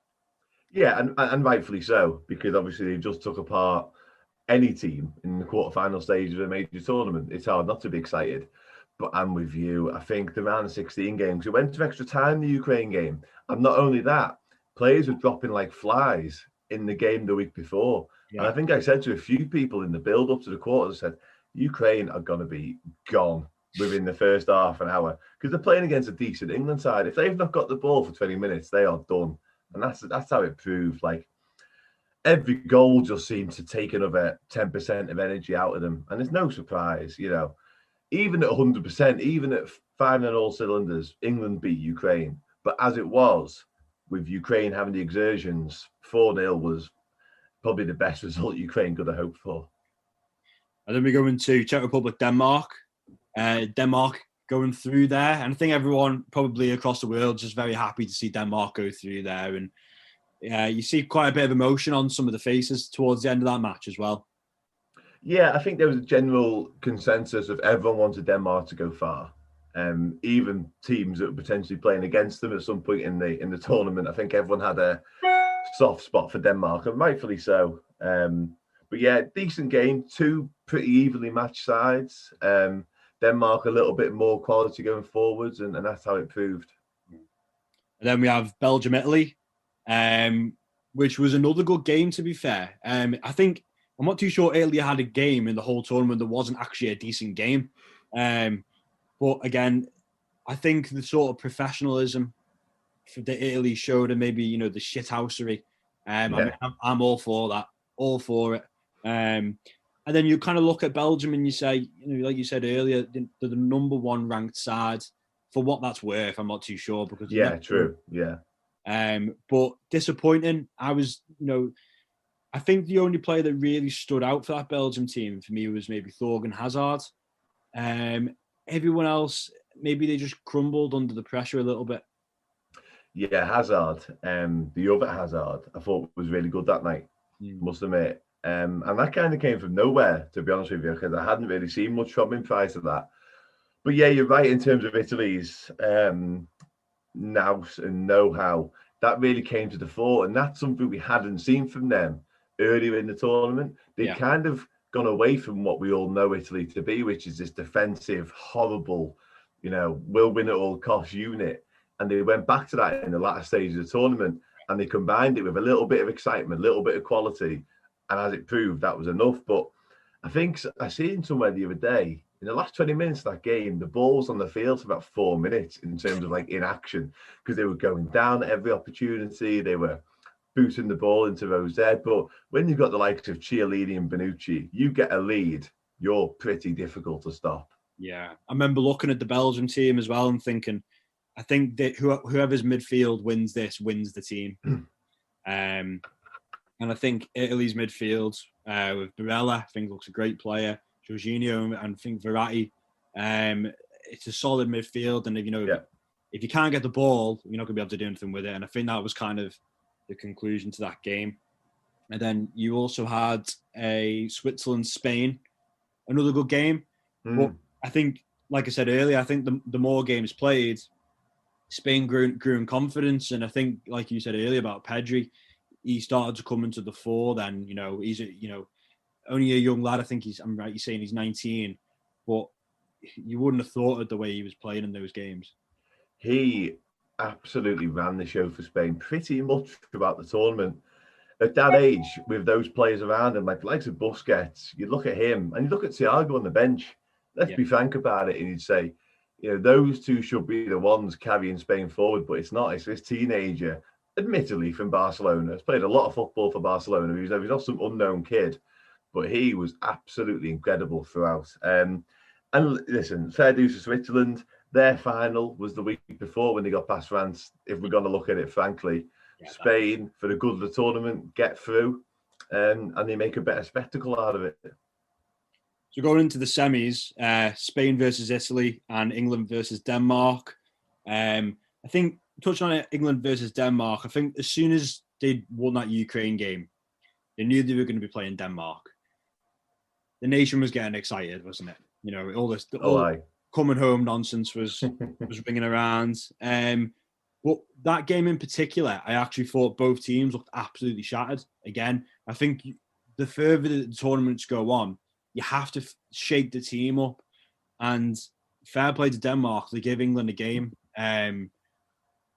Speaker 2: Yeah, and rightfully so, because obviously they just took apart any team in the quarterfinal stage of a major tournament. It's hard not to be excited. But I'm with you. I think the round of 16 games, we went to extra time, the Ukraine game. And not only that, players were dropping like flies in the game the week before. Yeah. And I think I said to a few people in the build-up to the quarters, I said, Ukraine are going to be gone within the first half an hour because they're playing against a decent England side. If they've not got the ball for 20 minutes, they are done. And that's how it proved. Like, every goal just seemed to take another 10% of energy out of them. And there's no surprise, you know. Even at 100%, even at firing on all cylinders, England beat Ukraine. But as it was, with Ukraine having the exertions, 4-0 was probably the best result Ukraine could have hoped for.
Speaker 1: And then we go into Czech Republic, Denmark. Denmark going through there. And I think everyone probably across the world is just very happy to see Denmark go through there. And you see quite a bit of emotion on some of the faces towards the end of that match as well.
Speaker 2: Yeah, I think there was a general consensus of everyone wanted Denmark to go far. Even teams that were potentially playing against them at some point in the tournament. I think everyone had a soft spot for Denmark, and rightfully so. But yeah, decent game, two pretty evenly matched sides. Denmark a little bit more quality going forwards, and that's how it proved.
Speaker 1: And then we have Belgium, Italy, which was another good game, to be fair. I think, I'm not too sure Italy had a game in the whole tournament that wasn't actually a decent game. But again, I think the sort of professionalism that Italy showed and maybe, you know, the shithousery, I mean, I'm all for that, all for it. And then you kind of look at Belgium and you say, you know, like you said earlier, they're the number one ranked side. For what that's worth, I'm not too sure. Because
Speaker 2: true. Yeah.
Speaker 1: But disappointing. I think the only player that really stood out for that Belgium team for me was maybe Thorgan Hazard. Everyone else, maybe they just crumbled under the pressure a little bit.
Speaker 2: Yeah, Hazard, the other Hazard, I thought was really good that night, must admit. And that kind of came from nowhere, to be honest with you, because I hadn't really seen much from him prior to that. But yeah, you're right in terms of Italy's nous and know-how. That really came to the fore, and that's something we hadn't seen from them earlier in the tournament. They kind of gone away from what we all know Italy to be, which is this defensive, horrible, you know, will win at all costs unit. And they went back to that in the latter stage of the tournament, and they combined it with a little bit of excitement, a little bit of quality. And as it proved, that was enough. But I think I seen somewhere the other day, in the last 20 minutes of that game, the ball was on the field for about 4 minutes in terms of like inaction, because they were going down at every opportunity. They were booting the ball into Rosette. But when you've got the likes of Chiellini and Bonucci, you get a lead, you're pretty difficult to stop.
Speaker 1: Yeah. I remember looking at the Belgium team as well and thinking, I think that whoever's midfield wins this, wins the team. And I think Italy's midfield with Barella, I think looks a great player. Jorginho and I think Verratti. It's a solid midfield, and if you can't get the ball, you're not going to be able to do anything with it. And I think that was kind of the conclusion to that game. And then you also had a Switzerland-Spain, another good game. But I think, like I said earlier, I think the more games played, Spain grew in confidence. And I think, like you said earlier about Pedri, he started to come into the fore. Then, he's only a young lad. I think I'm right, you're saying he's 19. But you wouldn't have thought of the way he was playing in those games.
Speaker 2: He absolutely ran the show for Spain pretty much throughout the tournament. At that age, with those players around him, like the likes of Busquets, you look at him and you look at Thiago on the bench. Let's be frank about it, and you'd say, those two should be the ones carrying Spain forward, but it's not. It's this teenager, admittedly from Barcelona, has played a lot of football for Barcelona. He's not some unknown kid, but he was absolutely incredible throughout. And listen, fair dues to Switzerland. Their final was the week before when they got past France. If we're going to look at it frankly, Spain, for the good of the tournament, get through, and they make a better spectacle out of it.
Speaker 1: So going into the semis, Spain versus Italy and England versus Denmark. I think, touching on it, England versus Denmark, I think as soon as they won that Ukraine game, they knew they were going to be playing Denmark. The nation was getting excited, wasn't it? All this coming home nonsense was ringing around. But that game in particular, I actually thought both teams looked absolutely shattered. Again, I think the further the tournaments go on, you have to shake the team up. And fair play to Denmark, they give England a game.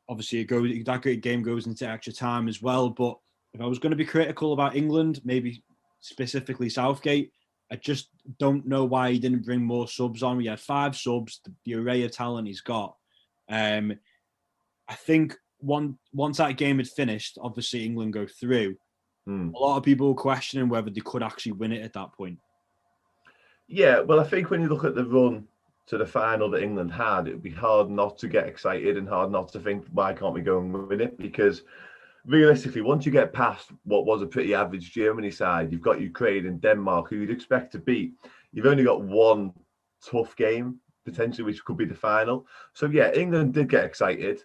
Speaker 1: Obviously, that great game goes into extra time as well. But if I was going to be critical about England, maybe specifically Southgate, I just don't know why he didn't bring more subs on. We had 5 subs, the array of talent he's got. I think once that game had finished, obviously England go through. A lot of people were questioning whether they could actually win it at that point.
Speaker 2: Yeah, well, I think when you look at the run to the final that England had, it would be hard not to get excited and hard not to think, why can't we go and win it? Because realistically, once you get past what was a pretty average Germany side, you've got Ukraine and Denmark, who you'd expect to beat. You've only got one tough game, potentially, which could be the final. So, yeah, England did get excited.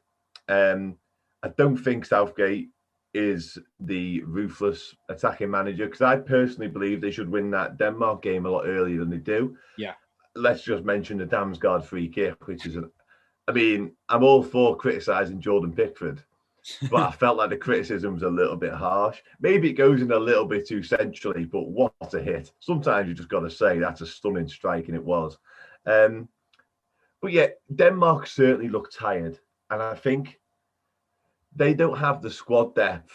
Speaker 2: I don't think Southgate is the ruthless attacking manager, because I personally believe they should win that Denmark game a lot earlier than they do.
Speaker 1: Yeah.
Speaker 2: Let's just mention the Damsgaard free kick, which is I'm all for criticising Jordan Pickford, but I felt like the criticism was a little bit harsh. Maybe it goes in a little bit too centrally, but what a hit. Sometimes you just got to say that's a stunning strike, and it was. But yeah, Denmark certainly looked tired, and I think they don't have the squad depth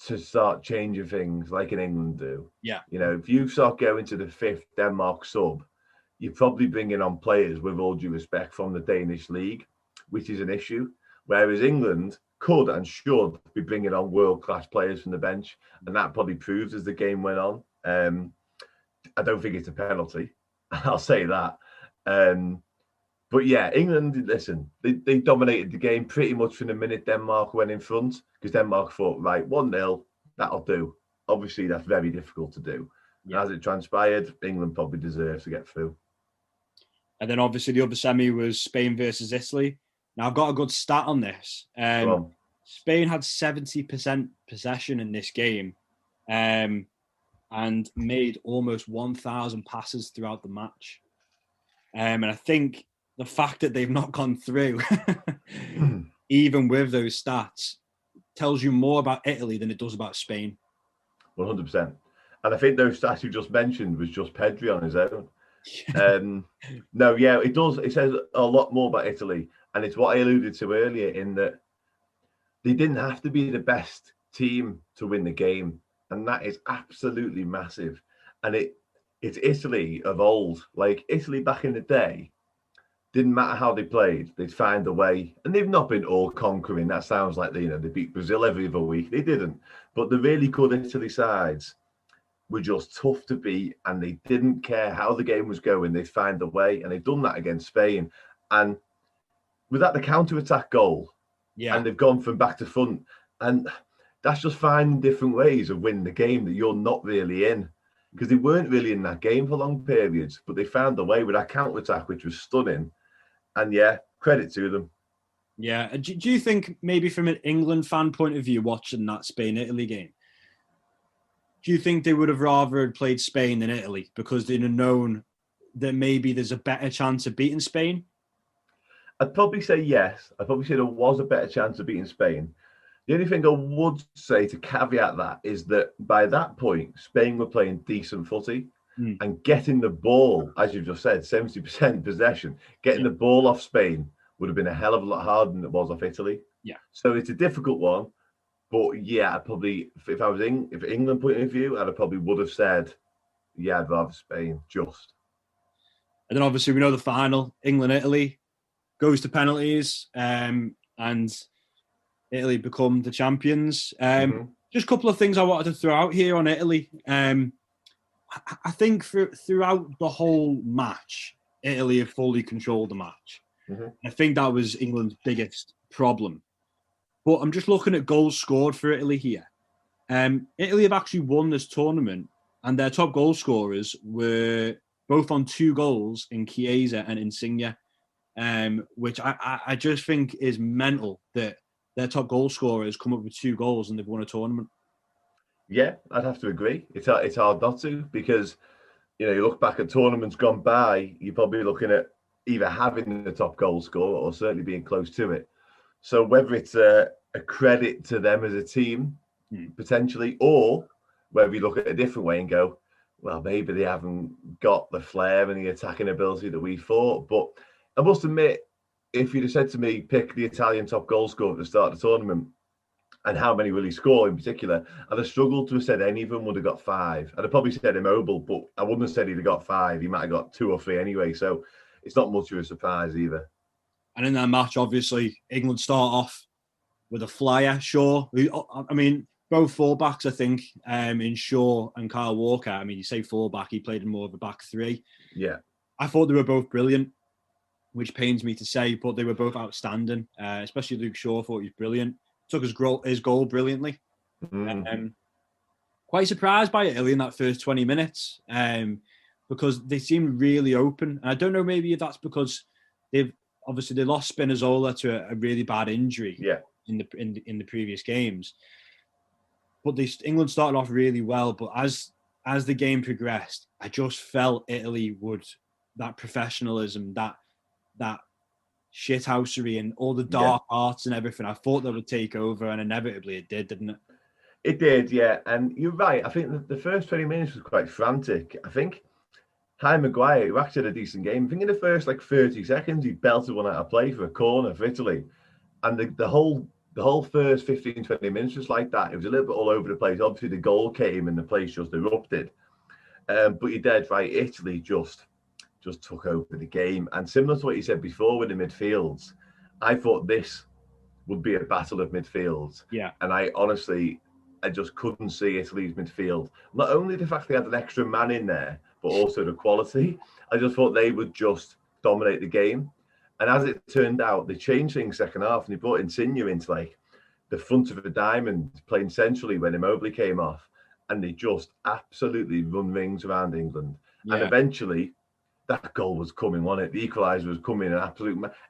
Speaker 2: to start changing things like in England do.
Speaker 1: Yeah.
Speaker 2: If you start going to the 5th Denmark sub, you're probably bringing on players, with all due respect, from the Danish league, which is an issue. Whereas England could and should be bringing on world-class players from the bench, and that probably proved as the game went on. I don't think it's a penalty. I'll say that. But yeah, England, listen, they dominated the game pretty much from the minute Denmark went in front, because Denmark thought, right, 1-0, that'll do. Obviously, that's very difficult to do. Yeah. As it transpired, England probably deserves to get through.
Speaker 1: And then obviously the other semi was Spain versus Italy. Now, I've got a good stat on this. Spain had 70% possession in this game and made almost 1,000 passes throughout the match. And I think the fact that they've not gone through, even with those stats, tells you more about Italy than it does about Spain.
Speaker 2: 100%. And I think those stats you just mentioned was just Pedri on his own. No, yeah, it does. It says a lot more about Italy. And it's what I alluded to earlier, in that they didn't have to be the best team to win the game. And that is absolutely massive. And it's Italy of old. Like, Italy back in the day, didn't matter how they played, they'd find a way. And they've not been all conquering. That sounds like they beat Brazil every other week. They didn't. But the really good Italy sides were just tough to beat, and they didn't care how the game was going. They'd find a way, and they've done that against Spain. And with that, the counter-attack goal, and they've gone from back to front. And that's just finding different ways of winning the game that you're not really in, because they weren't really in that game for long periods, but they found a way with that counter-attack, which was stunning. And yeah, credit to them.
Speaker 1: Yeah. Do you think maybe from an England fan point of view, watching that Spain-Italy game, do you think they would have rather played Spain than Italy because they'd have known that maybe there's a better chance of beating Spain?
Speaker 2: I'd probably say yes. I'd probably say there was a better chance of beating Spain. The only thing I would say to caveat that is that by that point, Spain were playing decent footy and getting the ball, as you've just said, 70% possession, getting the ball off Spain would have been a hell of a lot harder than it was off Italy.
Speaker 1: Yeah.
Speaker 2: So it's a difficult one. But yeah, I'd probably, if I was if England point of view, I'd probably would have said, yeah, I'd rather Spain just.
Speaker 1: And then obviously we know the final, England-Italy, goes to penalties, and Italy become the champions. Just a couple of things I wanted to throw out here on Italy. I think throughout the whole match, Italy have fully controlled the match. I think that was England's biggest problem. But I'm just looking at goals scored for Italy here. Italy have actually won this tournament, and their top goal scorers were both on 2 goals in Chiesa and Insigne, which I just think is mental that their top goal scorers come up with 2 goals and they've won a tournament.
Speaker 2: Yeah, I'd have to agree. It's hard not to, because you look back at tournaments gone by, you're probably looking at either having the top goal scorer or certainly being close to it. So whether it's a credit to them as a team, potentially, or whether you look at it a different way and go, well, maybe they haven't got the flair and the attacking ability that we thought. But I must admit, if you'd have said to me, pick the Italian top goal scorer at the start of the tournament, and how many will he score in particular, I'd have struggled to have said any of them would have got 5. I'd have probably said Immobile, but I wouldn't have said he'd have got 5. He might have got 2 or 3 anyway. So it's not much of a surprise either.
Speaker 1: And in that match, obviously, England start off with a flyer, Shaw. I mean, both fullbacks, I think, in Shaw and Kyle Walker. I mean, you say fullback, he played in more of a back 3.
Speaker 2: Yeah.
Speaker 1: I thought they were both brilliant, which pains me to say, but they were both outstanding. Especially Luke Shaw, thought he was brilliant. Took his goal brilliantly. Quite surprised by Italy in that first 20 minutes because they seemed really open. And I don't know, maybe if that's because they lost Spinazzola to a really bad injury in the previous games. But England started off really well. But as the game progressed, I just felt Italy would, that professionalism, that shithousery and all the dark arts and everything, I thought that would take over, and inevitably it did, didn't it?
Speaker 2: It did, yeah. And you're right. I think the first 20 minutes was quite frantic. I think Harry Maguire, who actually had a decent game, I think in the first 30 seconds, he belted one out of play for a corner for Italy. And the whole first 15, 20 minutes was like that. It was a little bit all over the place. Obviously, the goal came and the place just erupted. But you're dead right. Italy just took over the game. And similar to what you said before with the midfields, I thought this would be a battle of midfields.
Speaker 1: Yeah.
Speaker 2: And I just couldn't see Italy's midfield. Not only the fact they had an extra man in there, but also the quality. I just thought they would just dominate the game. And as it turned out, they changed things second half and they brought Insigne into the front of a diamond, playing centrally when Immobile came off. And they just absolutely run rings around England. Yeah. And eventually, that goal was coming, wasn't it? The equaliser was coming,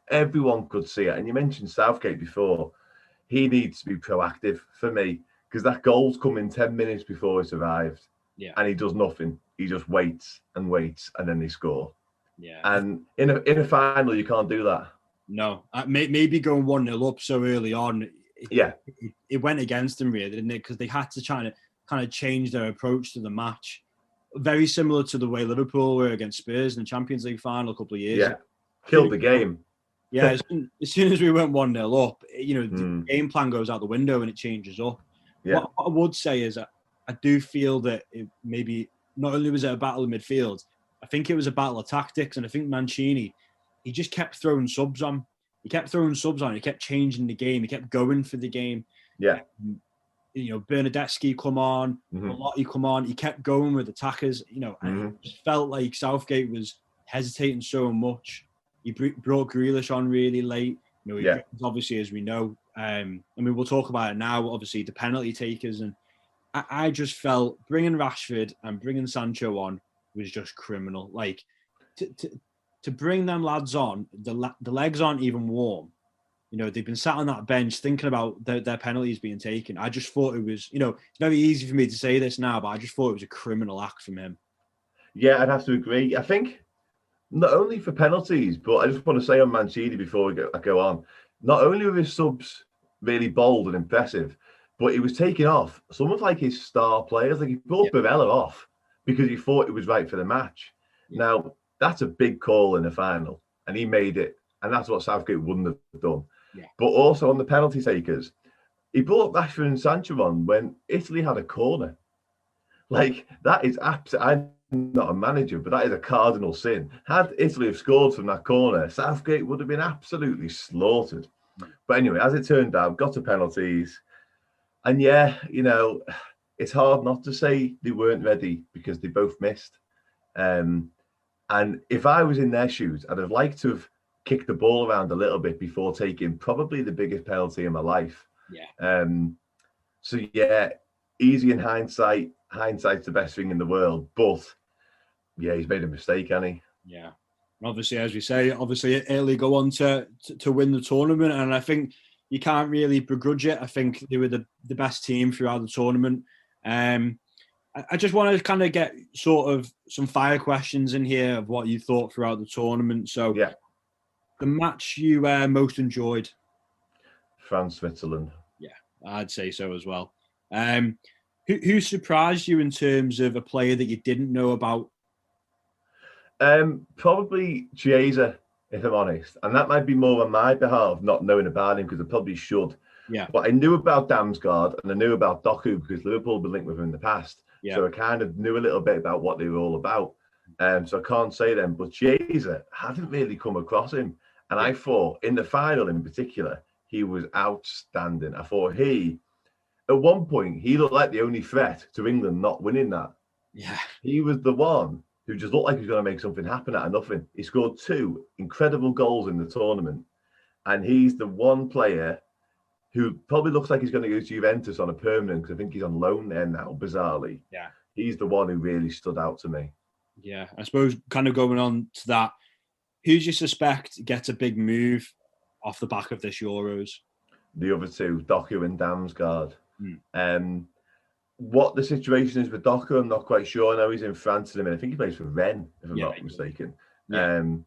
Speaker 2: everyone could see it. And you mentioned Southgate before. He needs to be proactive for me, because that goal's coming 10 minutes before it's arrived.
Speaker 1: Yeah.
Speaker 2: And he does nothing. He just waits, and then they score.
Speaker 1: Yeah.
Speaker 2: And in a final, you can't do that.
Speaker 1: No. Maybe going 1-0 up so early on, it went against them, really, didn't it? Because they had to try to kind of change their approach to the match. Very similar to the way Liverpool were against Spurs in the Champions League final a couple of years ago.
Speaker 2: Killed the game.
Speaker 1: Yeah, as soon as we went 1-0 up, the game plan goes out the window and it changes up.
Speaker 2: Yeah.
Speaker 1: What I would say is I do feel that it maybe not only was it a battle of midfield, I think it was a battle of tactics. And I think Mancini, he just kept throwing subs on. He kept changing the game. He kept going for the game.
Speaker 2: Yeah.
Speaker 1: Bernadeschi come on, Belotti come on. He kept going with attackers, and it just felt like Southgate was hesitating so much. He brought Grealish on really late. Obviously, as we know, we'll talk about it now, obviously, the penalty takers. And I just felt bringing Rashford and bringing Sancho on was just criminal. To bring them lads on, the legs aren't even warm. they've been sat on that bench thinking about their penalties being taken. I just thought it was, it's very easy for me to say this now, but I just thought it was a criminal act from him.
Speaker 2: Yeah, I'd have to agree. I think not only for penalties, but I just want to say on Mancini before I go on, not only were his subs really bold and impressive, but he was taking off some of like his star players. Like he pulled Barella off because he thought it was right for the match. Yeah. Now, that's a big call in the final, and he made it. And that's what Southgate wouldn't have done. Yeah. But also on the penalty takers, he brought Rashford and Sancho on when Italy had a corner. Like, that is absolutely... I'm not a manager, but that is a cardinal sin. Had Italy have scored from that corner, Southgate would have been absolutely slaughtered. But anyway, as it turned out, got to penalties. And yeah, it's hard not to say they weren't ready because they both missed. And if I was in their shoes, I'd have liked to have kicked the ball around a little bit before taking probably the biggest penalty in my life.
Speaker 1: Yeah.
Speaker 2: So yeah, easy in hindsight. Hindsight's the best thing in the world, but yeah, he's made a mistake, hasn't he?
Speaker 1: Yeah. And obviously, as we say, Italy go on to win the tournament, and I think you can't really begrudge it. I think they were the best team throughout the tournament. I just want to kind of get sort of some fire questions in here of what you thought throughout the tournament. So,
Speaker 2: yeah,
Speaker 1: the match you most enjoyed?
Speaker 2: France, Switzerland.
Speaker 1: Yeah, I'd say so as well. Who surprised you in terms of a player that you didn't know about?
Speaker 2: Probably Chiesa, if I'm honest. And that might be more on my behalf, not knowing about him, because I probably should.
Speaker 1: Yeah.
Speaker 2: But I knew about Damsgaard and I knew about Doku because Liverpool had been linked with him in the past. Yeah. So I kind of knew a little bit about what they were all about. So I can't say them. But Chiesa, hadn't really come across him. And I thought, in the final in particular, he was outstanding. I thought at one point, he looked like the only threat to England not winning that.
Speaker 1: Yeah.
Speaker 2: He was the one who just looked like he was going to make something happen out of nothing. He scored 2 incredible goals in the tournament. And he's the one player who probably looks like he's going to go to Juventus on a permanent, because I think he's on loan there now, bizarrely.
Speaker 1: Yeah.
Speaker 2: He's the one who really stood out to me.
Speaker 1: Yeah. I suppose kind of going on to that, who do you suspect gets a big move off the back of this Euros?
Speaker 2: The other two, Doku and Damsgaard. What the situation is with Doku, I'm not quite sure. I know he's in France at the minute. I think he plays for Rennes, if I'm not mistaken. Yeah. And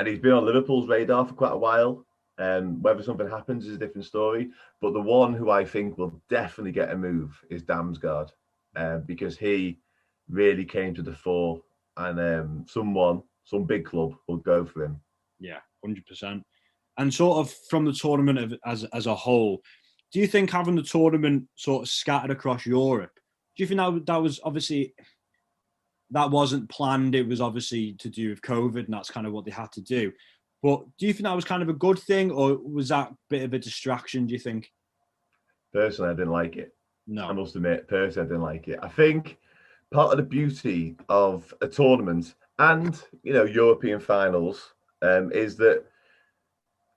Speaker 2: he's been on Liverpool's radar for quite a while. Whether something happens is a different story. But the one who I think will definitely get a move is Damsgaard, because he really came to the fore, and some big club will go for him.
Speaker 1: Yeah, 100%. And sort of from the tournament as a whole, do you think having the tournament sort of scattered across Europe, do you think that was obviously, that wasn't planned, it was obviously to do with COVID and that's kind of what they had to do. But do you think that was kind of a good thing, or was that a bit of a distraction, do you think?
Speaker 2: Personally, I didn't like it.
Speaker 1: No.
Speaker 2: I must admit, personally, I didn't like it. I think part of the beauty of a tournament and, European finals is that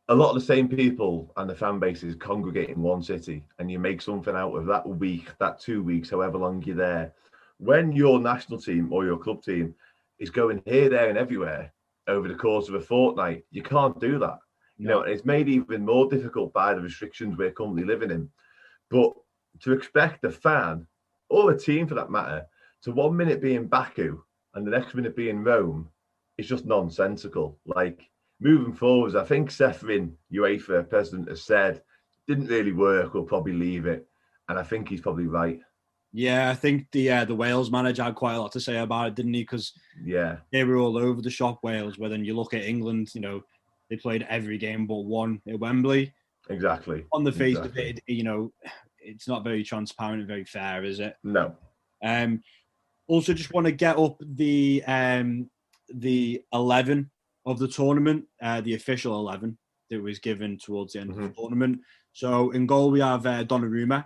Speaker 2: a lot of the same people and the fan bases congregate in one city, and you make something out of that week, that 2 weeks, however long you're there. When your national team or your club team is going here, there, and everywhere over the course of a fortnight, you can't do that. No. And it's made even more difficult by the restrictions we're currently living in. But to expect a fan, or a team for that matter, to 1 minute be in Baku and the next minute be in Rome, it's just nonsensical. Like, moving forwards, I think Ceferin, UEFA president, has said didn't really work. We'll probably leave it, and I think he's probably right.
Speaker 1: Yeah, I think the Wales manager had quite a lot to say about it, didn't he? Because they were all over the shop, Wales. Where then you look at England, they played every game but one at Wembley.
Speaker 2: Exactly.
Speaker 1: On the face of it, it's not very transparent and very fair, is it?
Speaker 2: No.
Speaker 1: Also, just want to get up the 11 of the tournament, the official 11 that was given towards the end of the tournament. So in goal we have Donnarumma.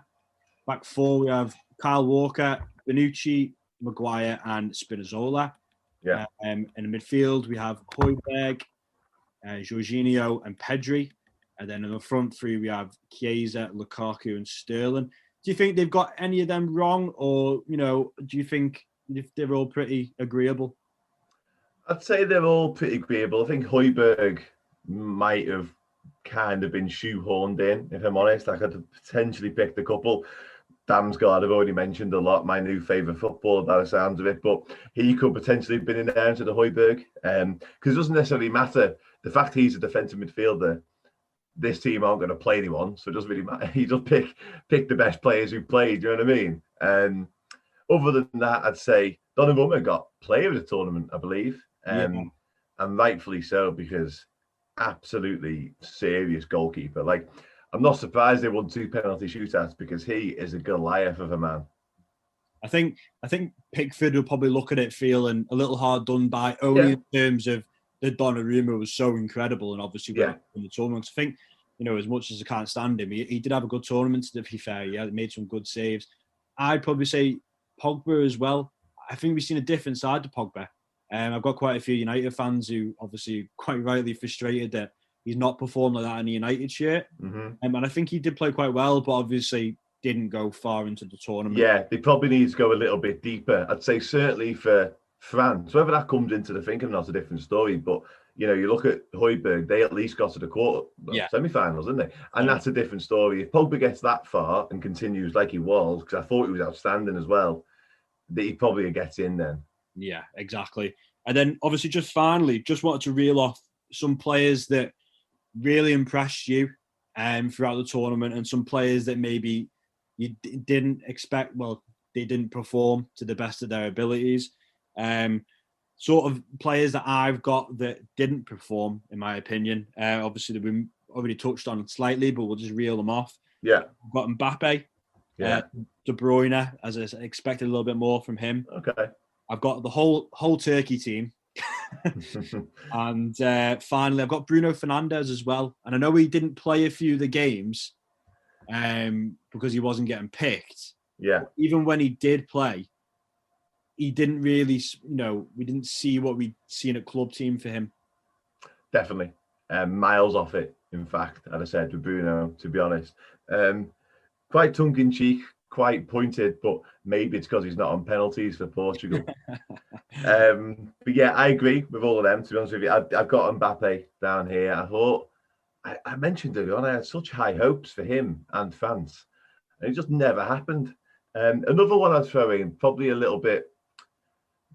Speaker 1: Back 4 we have Kyle Walker, Bonucci, Maguire, and Spinazzola.
Speaker 2: Yeah.
Speaker 1: In the midfield we have Højbjerg, Jorginho, and Pedri. And then in the front 3 we have Chiesa, Lukaku, and Sterling. Do you think they've got any of them wrong, or do you think they're all pretty agreeable?
Speaker 2: I'd say they're all pretty agreeable. I think Højbjerg might have kind of been shoehorned in, if I'm honest. I could have potentially picked a couple. Damsgaard, I've already mentioned a lot, my new favourite footballer by the sounds of it, but he could potentially have been in there into the Højbjerg. Because it doesn't necessarily matter. The fact he's a defensive midfielder, this team aren't going to play anyone, so it doesn't really matter. He just pick the best players who played, you know what I mean? Other than that, I'd say Donnarumma got player of the tournament, I believe. And rightfully so, because absolutely serious goalkeeper. Like, I'm not surprised they won 2 penalty shootouts because he is a Goliath of a man.
Speaker 1: I think Pickford will probably look at it feeling a little hard done by, only in terms of the Donnarumma was so incredible and obviously in the tournament. I think, as much as I can't stand him, he did have a good tournament, to be fair. He made some good saves. I'd probably say Pogba as well. I think we've seen a different side to Pogba. I've got quite a few United fans who obviously quite rightly frustrated that he's not performed like that in the United shirt.
Speaker 2: Mm-hmm.
Speaker 1: And I think he did play quite well, but obviously didn't go far into the tournament.
Speaker 2: Yeah, they probably need to go a little bit deeper. I'd say certainly for France, whether that comes into the thinking, that's a different story. But, you look at Højbjerg, they at least got to the semi-finals, didn't they? And that's a different story. If Pogba gets that far and continues like he was, because I thought he was outstanding as well, that he probably gets in then.
Speaker 1: Yeah, exactly. And then obviously just finally, just wanted to reel off some players that really impressed you throughout the tournament, and some players that maybe you didn't expect. Well, they didn't perform to the best of their abilities. Sort of players that I've got that didn't perform, in my opinion. Obviously, we already touched on it slightly, but we'll just reel them off.
Speaker 2: Yeah.
Speaker 1: I've got Mbappe. De Bruyne, as I expected a little bit more from him.
Speaker 2: Okay.
Speaker 1: I've got the whole Turkey team. And finally, I've got Bruno Fernandes as well. And I know he didn't play a few of the games because he wasn't getting picked.
Speaker 2: Yeah.
Speaker 1: But even when he did play, he didn't really, we didn't see what we'd seen at club team for him.
Speaker 2: Definitely. Miles off it, in fact, as I said, with Bruno, to be honest. Quite tongue-in-cheek, quite pointed, but maybe it's because he's not on penalties for Portugal. But yeah, I agree with all of them, to be honest with you. I've got Mbappe down here. I thought, I mentioned earlier on, I had such high hopes for him and France, and it just never happened. Another one I'd throw in, probably a little bit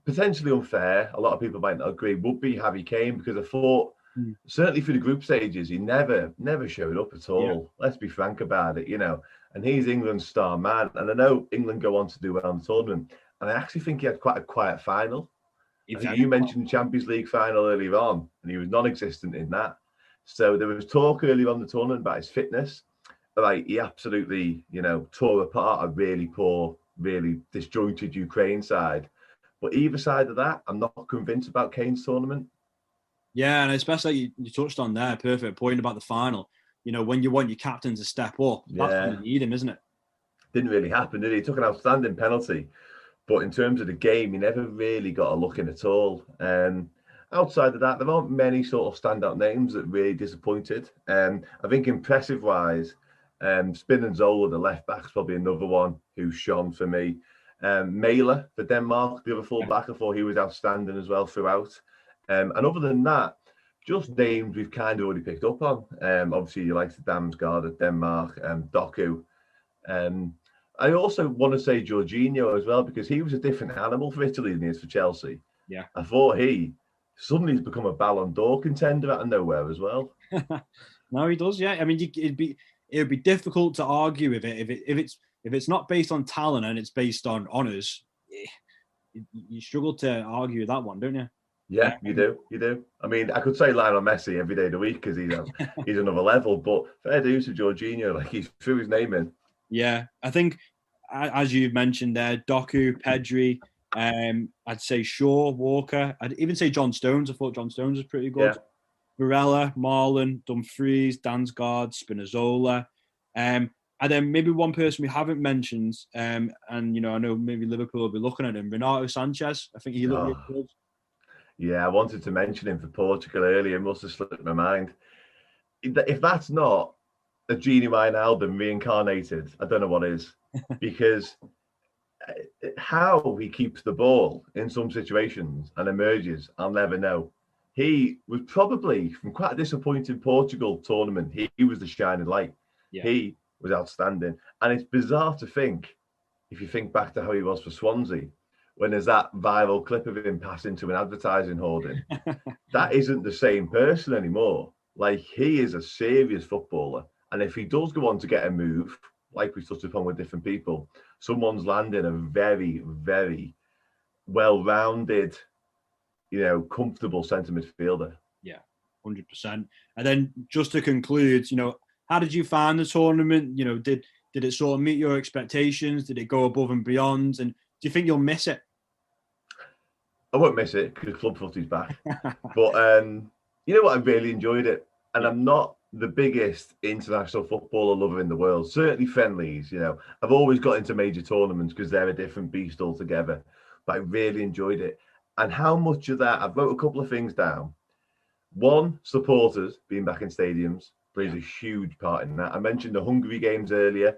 Speaker 2: potentially unfair, a lot of people might not agree, would be Harry Kane, because I thought, certainly through the group stages, he never showed up at all. Yeah. Let's be frank about it, and he's England's star man. And I know England go on to do well in the tournament, and I actually think he had quite a quiet final. I think you mentioned the Champions League final earlier on, and he was non-existent in that. So there was talk earlier on the tournament about his fitness. Like, he absolutely, tore apart a really poor, really disjointed Ukraine side. But either side of that, I'm not convinced about Kane's tournament.
Speaker 1: Yeah, and especially you touched on there, perfect point about the final. When you want your captain to step up, that's when you need him, isn't it?
Speaker 2: Didn't really happen, did he? He took an outstanding penalty. But in terms of the game, he never really got a look in at all. Outside of that, there aren't many sort of standout names that really disappointed. I think impressive-wise, Spinazzola, the left-back's probably another one who shone for me. Mæhle for Denmark, the other full-back, I thought he was outstanding as well throughout. And other than that, just names we've kind of already picked up on. Obviously, you like the Damsgaard at Denmark, Doku. I also want to say Jorginho as well, because he was a different animal for Italy than he is for Chelsea.
Speaker 1: Yeah,
Speaker 2: I thought he suddenly has become a Ballon d'Or contender out of nowhere as well.
Speaker 1: No, he does. Yeah, I mean, it would be difficult to argue with it if it's not based on talent and it's based on honours. You struggle to argue that one, don't you?
Speaker 2: Yeah, you do. I mean, I could say Lionel Messi every day of the week because he's another level, but fair dues to Jorginho, like, he threw his name in.
Speaker 1: Yeah, I think, as you mentioned there, Doku, Pedri, I'd say Shaw, Walker. I'd even say John Stones. I thought John Stones was pretty good. Yeah. Barella, Marlon, Dumfries, Damsgaard, Spinazzola. And then maybe one person we haven't mentioned, and, I know maybe Liverpool will be looking at him, Renato Sanchez. I think he looked really good.
Speaker 2: Yeah, I wanted to mention him for Portugal earlier. It must have slipped my mind. If that's not a Gini Wijnaldum reincarnated, I don't know what is. Because how he keeps the ball in some situations and emerges, I'll never know. he was probably, from quite a disappointing Portugal tournament, he was the shining light. Yeah. He was outstanding. And it's bizarre to think, if you think back to how he was for Swansea, when there's that viral clip of him passing to an advertising hoarding, that isn't the same person anymore. Like, he is a serious footballer. And if he does go on to get a move, like we touched upon with different people, someone's landing a very, very well-rounded, comfortable centre midfielder.
Speaker 1: Yeah, 100%. And then just to conclude, how did you find the tournament? Did it sort of meet your expectations? Did it go above and beyond? And do you think you'll miss it?
Speaker 2: I won't miss it because club footy's back. But you know what? I really enjoyed it. And I'm not the biggest international footballer lover in the world. Certainly friendlies, I've always got into major tournaments because they're a different beast altogether. But I really enjoyed it. And how much of that, I've wrote a couple of things down. One, supporters being back in stadiums plays a huge part in that. I mentioned the Hungary games earlier.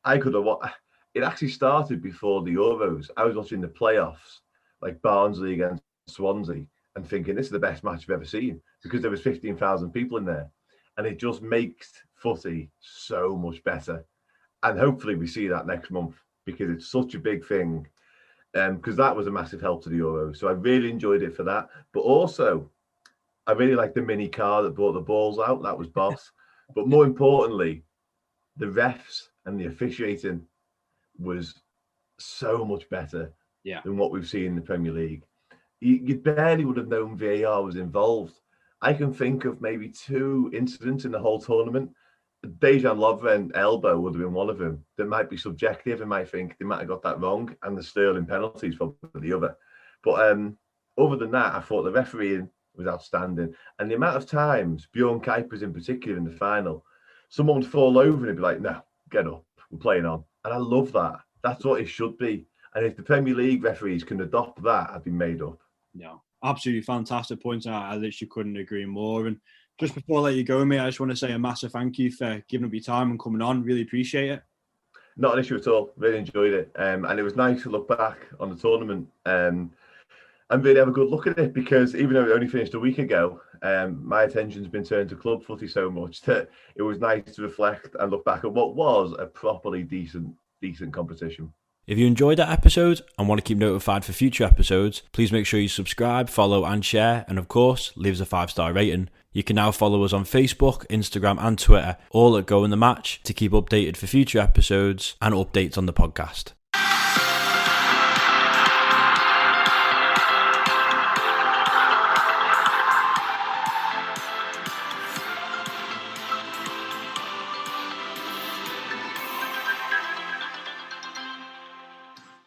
Speaker 2: It actually started before the Euros. I was watching the playoffs, like Barnsley against Swansea, and thinking this is the best match I've ever seen because there was 15,000 people in there. And it just makes footy so much better. And hopefully we see that next month because it's such a big thing. Because that was a massive help to the Euros. So I really enjoyed it for that. But also, I really liked the mini car that brought the balls out. That was boss. But more importantly, the refs and the officiating was so much better than what we've seen in the Premier League. You barely would have known VAR was involved. I can think of maybe 2 incidents in the whole tournament. Dejan Lovren elbow would have been one of them. That might be subjective and might think they might have got that wrong, and the Sterling penalties probably the other. But other than that, I thought the refereeing was outstanding. And the amount of times, Bjorn Kuipers in particular in the final, someone would fall over and be like, no, get up, we're playing on. And I love that. That's what it should be. And if the Premier League referees can adopt that, I'd be made up.
Speaker 1: Yeah, absolutely fantastic points. I literally couldn't agree more. And just before I let you go, mate, I just want to say a massive thank you for giving up your time and coming on. Really appreciate it.
Speaker 2: Not an issue at all. Really enjoyed it. And it was nice to look back on the tournament and really have a good look at it, because even though it only finished a week ago, my attention's been turned to club footy so much that it was nice to reflect and look back at what was a properly decent competition.
Speaker 3: If you enjoyed that episode and want to keep notified for future episodes, please make sure you subscribe, follow and share, and of course, leave us a 5-star rating. You can now follow us on Facebook, Instagram and Twitter, all at Go in the Match, to keep updated for future episodes and updates on the podcast.